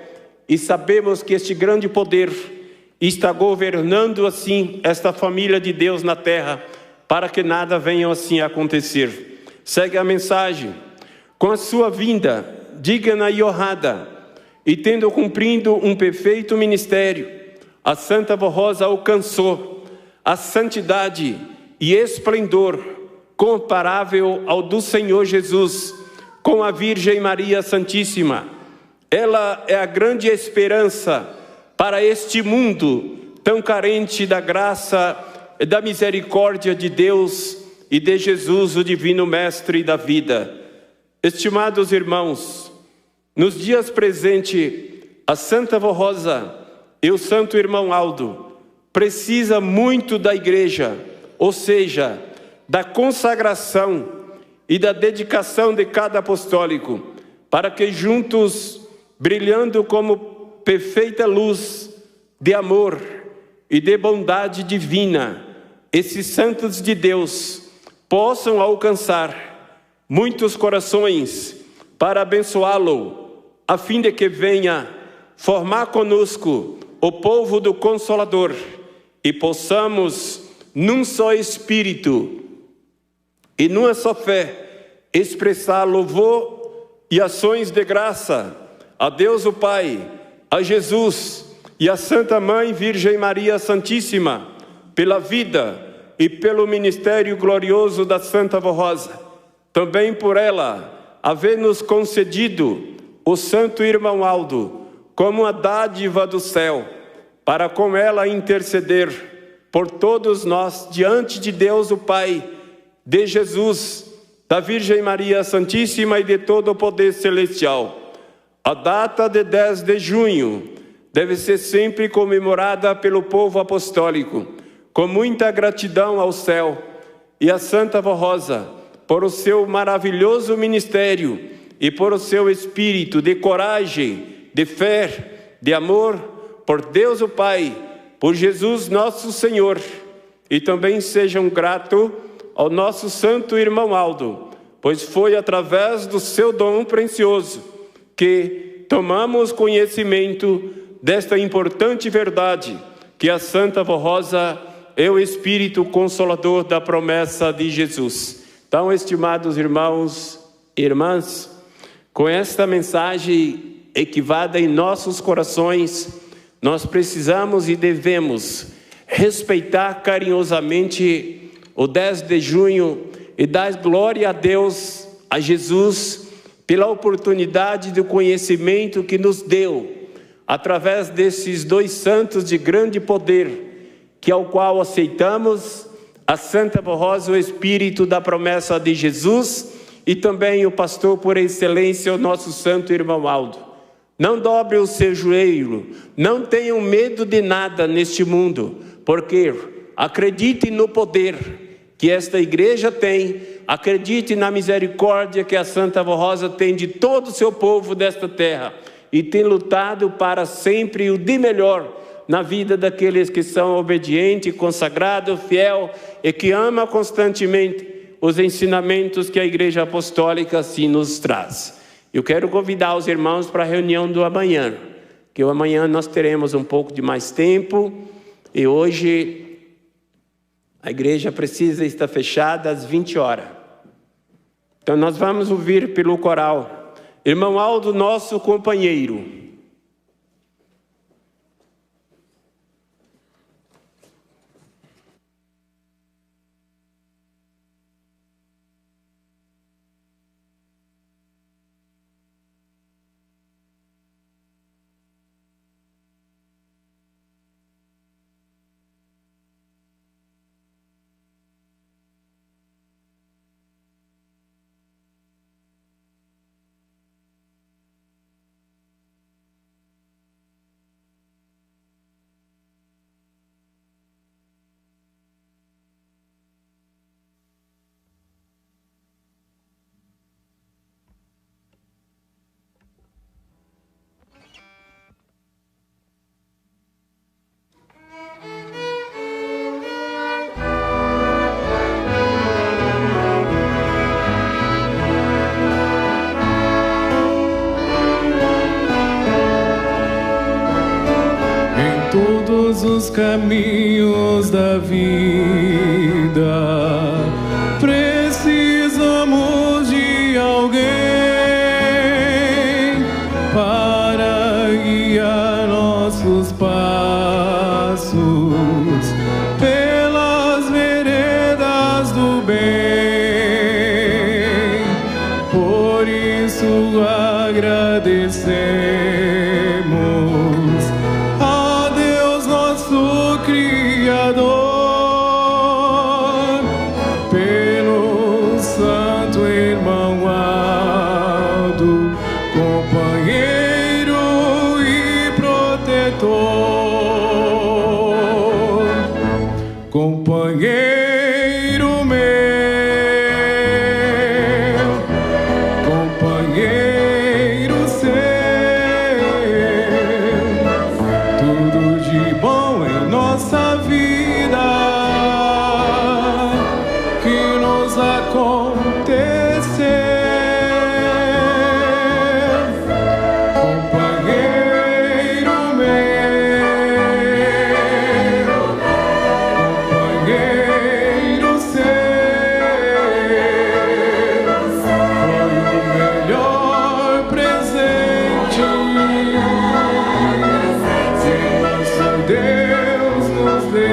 E sabemos que este grande poder está governando assim esta família de Deus na terra, para que nada venha assim a acontecer. Segue a mensagem. Com a sua vinda, digna e honrada, e tendo cumprido um perfeito ministério, a Santa Vó Rosa alcançou a santidade e esplendor comparável ao do Senhor Jesus, com a Virgem Maria Santíssima. Ela é a grande esperança para este mundo tão carente da graça e da misericórdia de Deus e de Jesus, o Divino Mestre da vida. Estimados irmãos, nos dias presentes, a Santa Vó Rosa e o Santo Irmão Aldo precisa muito da igreja, ou seja, da consagração e da dedicação de cada apostólico, para que juntos, brilhando como perfeita luz de amor e de bondade divina, esses santos de Deus possam alcançar muitos corações para abençoá-lo, a fim de que venha formar conosco o povo do Consolador e possamos, num só Espírito e numa só fé, expressar louvor e ações de graça a Deus o Pai, a Jesus e a Santa Mãe Virgem Maria Santíssima, pela vida e pelo ministério glorioso da Santa Vó Rosa. Também por ela, haver-nos concedido o Santo Irmão Aldo, como uma dádiva do céu, para com ela interceder por todos nós diante de Deus o Pai, de Jesus, da Virgem Maria Santíssima e de todo o poder celestial. A data de 10 de junho deve ser sempre comemorada pelo povo apostólico, com muita gratidão ao céu e à Santa Vó Rosa, por o seu maravilhoso ministério e por o seu espírito de coragem, de fé, de amor, por Deus o Pai, por Jesus nosso Senhor. E também sejam gratos ao nosso Santo Irmão Aldo, pois foi através do seu dom precioso que tomamos conhecimento desta importante verdade, que a Santa Vó Rosa é o Espírito Consolador da promessa de Jesus. Então, estimados irmãos e irmãs, com esta mensagem equivada em nossos corações, nós precisamos e devemos respeitar carinhosamente o 10 de junho e dar glória a Deus, a Jesus, pela oportunidade do conhecimento que nos deu, através desses dois santos de grande poder, que ao qual aceitamos a Santa Vó Rosa, o Espírito da promessa de Jesus, e também o pastor por excelência, o nosso Santo Irmão Aldo. Não dobre o seu joelho, não tenham medo de nada neste mundo, porque acredite no poder que esta igreja tem, acredite na misericórdia que a Santa Vó Rosa tem de todo o seu povo desta terra, e tem lutado para sempre o de melhor na vida daqueles que são obedientes, consagrados, fiel e que ama constantemente os ensinamentos que a Igreja Apostólica assim nos traz. Eu quero convidar os irmãos para a reunião do amanhã, que amanhã nós teremos um pouco de mais tempo, e hoje a igreja precisa estar fechada às 20 horas. Então nós vamos ouvir pelo coral, Irmão Aldo, nosso companheiro. todos os caminhos da vida. Precisamos de alguém para guiar nossos passos pelas veredas do bem. Por isso agradecemos a Deus nosso Criador pelo Santo Irmão Aldo, companheiro e protetor, companheiro meu, companheiro seu, tudo de bom em nossa vida que nos aconteceu. Companheiro meu, companheiro seu, foi o melhor presente que nosso Deus nos deu.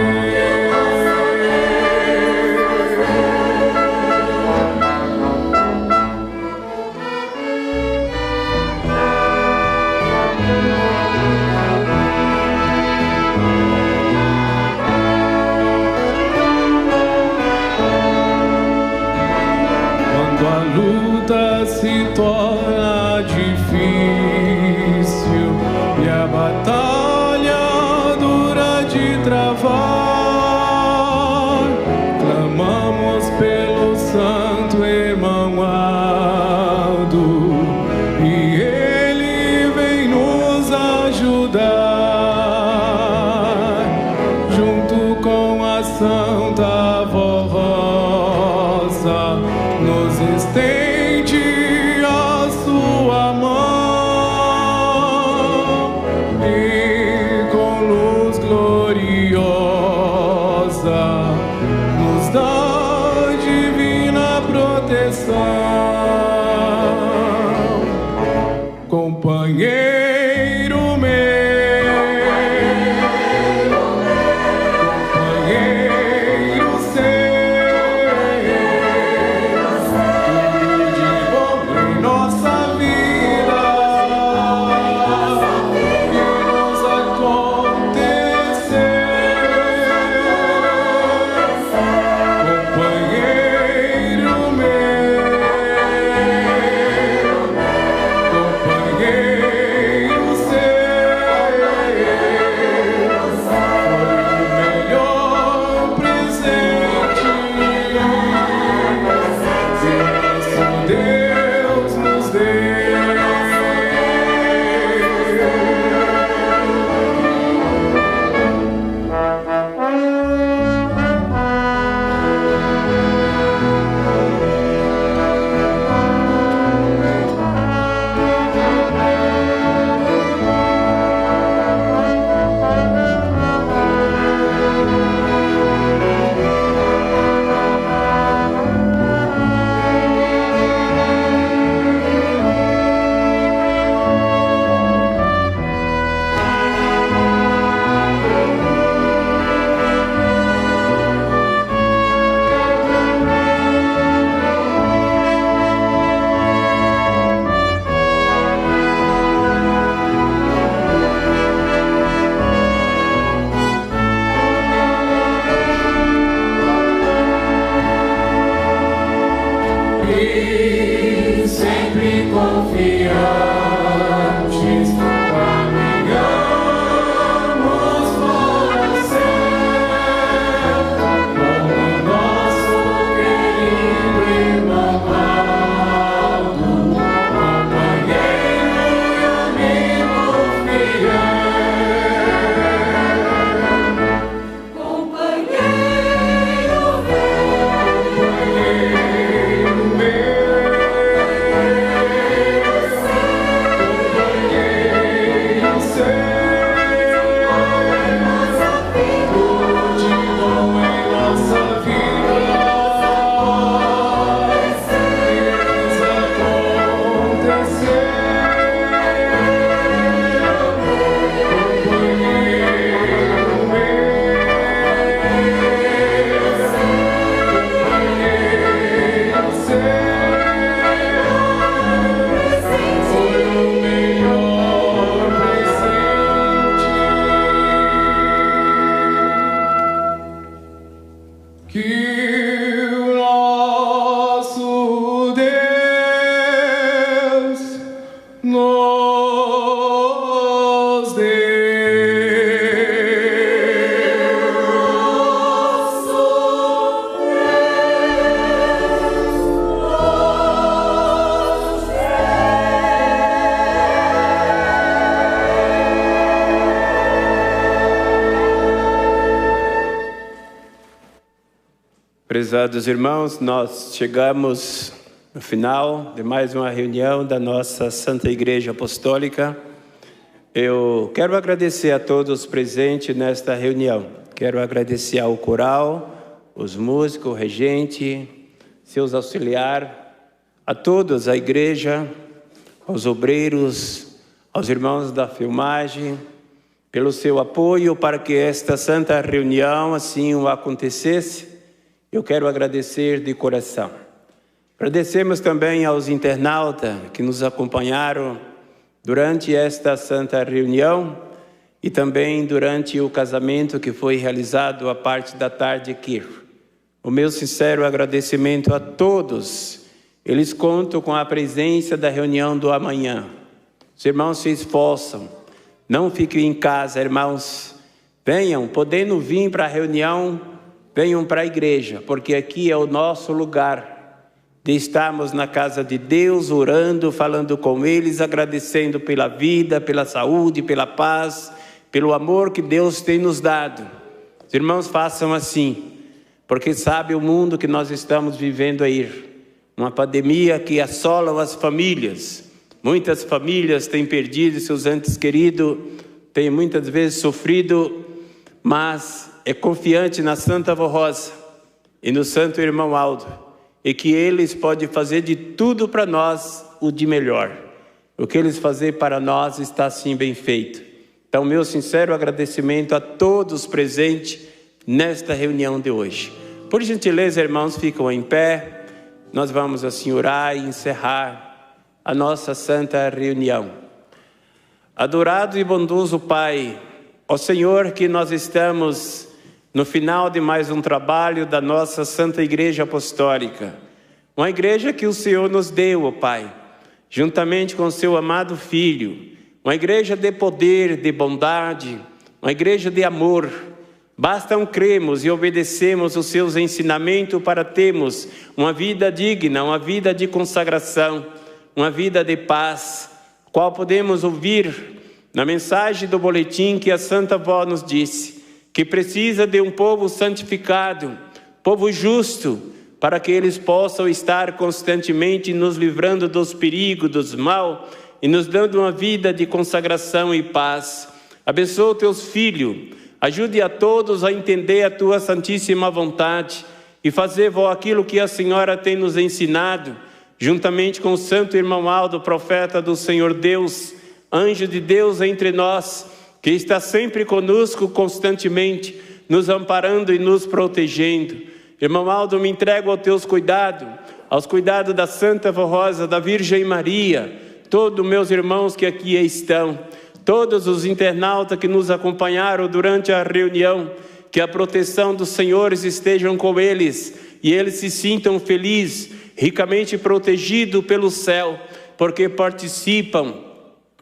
Quando a luta se torna difícil e a batalha dura de travar, clamamos pelo Santo Irmão Aldo e ele vem nos ajudar, junto com a Santa Avó Rosa, nos estende a sua mão e com luz gloriosa nos dá divina proteção. Companheiro meu, companheiro seu, tudo de bom em nossa vida que nos aconteceu. Companheiro meu, companheiro seu, foi o melhor presente que nosso Deus nos deu. E sempre confiantes, caminhamos para o céu, com o nosso querido irmão Aldo, companheiro e amigo fiel. Companheiro meu, Prezados irmãos, nós chegamos no final de mais uma reunião da nossa Santa Igreja Apostólica. Eu quero agradecer a todos presentes nesta reunião. Quero agradecer ao coral, os músicos, o regente, seus auxiliares, a todos, a igreja, aos obreiros, aos irmãos da filmagem, pelo seu apoio para que esta santa reunião assim o acontecesse. Eu quero agradecer de coração. Agradecemos também aos internautas que nos acompanharam durante esta santa reunião e também durante o casamento que foi realizado a parte da tarde aqui. O meu sincero agradecimento a todos. Eles contam com a presença da reunião do amanhã. Os irmãos se esforçam. Não fiquem em casa, irmãos. Venham, podendo vir para a reunião, venham para a igreja, porque aqui é o nosso lugar de estarmos na casa de Deus, orando, falando com eles, agradecendo pela vida, pela saúde, pela paz, pelo amor que Deus tem nos dado. Os irmãos façam assim, porque sabe o mundo que nós estamos vivendo aí. Uma pandemia que assola as famílias. Muitas famílias têm perdido seus entes queridos, têm muitas vezes sofrido, mas é confiante na Santa Avó Rosa e no Santo Irmão Aldo, e que eles podem fazer de tudo para nós o de melhor. O que eles fazem para nós está assim bem feito. Então, meu sincero agradecimento a todos presentes nesta reunião de hoje. Por gentileza, irmãos, ficam em pé. Nós vamos assim orar e encerrar a nossa santa reunião. Adorado e bondoso Pai, ó Senhor, que nós estamos no final de mais um trabalho da nossa Santa Igreja Apostólica. Uma igreja que o Senhor nos deu, ó Pai, juntamente com o seu amado Filho. Uma igreja de poder, de bondade, uma igreja de amor. Bastam cremos e obedecemos os seus ensinamentos para termos uma vida digna, uma vida de consagração, uma vida de paz, qual podemos ouvir na mensagem do boletim que a Santa Avó nos disse, que precisa de um povo santificado, povo justo, para que eles possam estar constantemente nos livrando dos perigos, dos mal, e nos dando uma vida de consagração e paz. Abençoa teus filhos, ajude a todos a entender a tua santíssima vontade e fazer, vó, aquilo que a Senhora tem nos ensinado, juntamente com o Santo Irmão Aldo, profeta do Senhor Deus, anjo de Deus entre nós, que está sempre conosco constantemente, nos amparando e nos protegendo. Irmão Aldo, me entrego aos teus cuidados, aos cuidados da Santa Avó Rosa, da Virgem Maria, todos meus irmãos que aqui estão, todos os internautas que nos acompanharam durante a reunião, que a proteção dos senhores estejam com eles e eles se sintam felizes, ricamente protegidos pelo céu, porque participam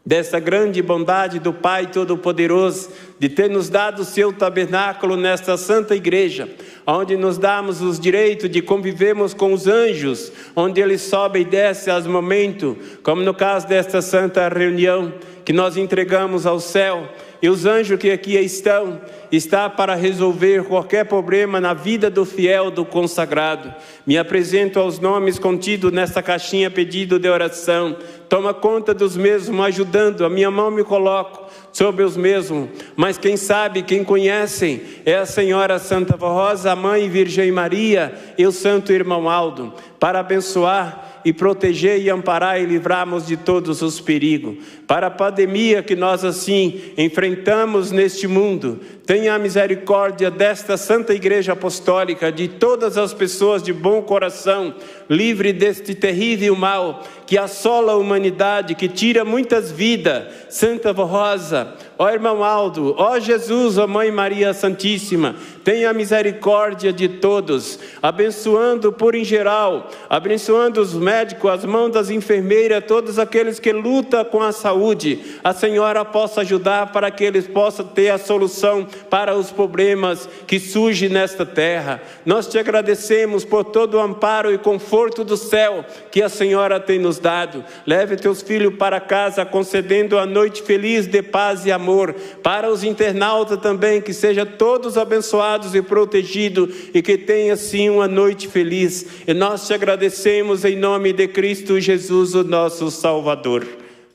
dessa grande bondade do Pai Todo-Poderoso, de ter nos dado o seu tabernáculo nesta Santa Igreja, onde nos damos os direitos de convivermos com os anjos, onde eles sobem e descem aos momentos, como no caso desta Santa Reunião, que nós entregamos ao céu, e os anjos que aqui estão, está para resolver qualquer problema na vida do fiel, do consagrado. Me apresento aos nomes contidos nesta caixinha pedido de oração. Toma conta dos mesmos, ajudando. A minha mão me coloco sobre os mesmos. Mas quem sabe, quem conhecem, é a Senhora Santa Avó Rosa, a Mãe Virgem Maria e o Santo Irmão Aldo, para abençoar e proteger e amparar e livrarmos de todos os perigos. Para a pandemia que nós assim enfrentamos neste mundo, tenha a misericórdia desta Santa Igreja Apostólica, de todas as pessoas de bom coração, livre deste terrível mal que assola a humanidade, que tira muitas vidas. Santa Avó Rosa, ó Irmão Aldo, ó Jesus, ó Mãe Maria Santíssima, tenha misericórdia de todos, abençoando por em geral, abençoando os médicos, as mãos das enfermeiras, todos aqueles que lutam com a saúde. A Senhora possa ajudar para que eles possam ter a solução para os problemas que surgem nesta terra. Nós te agradecemos por todo o amparo e conforto do céu que a Senhora tem nos dado. Leve teus filhos para casa, concedendo a noite feliz de paz e amor. amor. Para os internautas também, que sejam todos abençoados e protegidos e que tenham sim uma noite feliz. E nós te agradecemos em nome de Cristo Jesus, o nosso Salvador.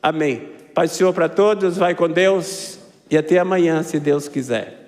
Amém. Paz do Senhor para todos, vai com Deus e até amanhã, se Deus quiser.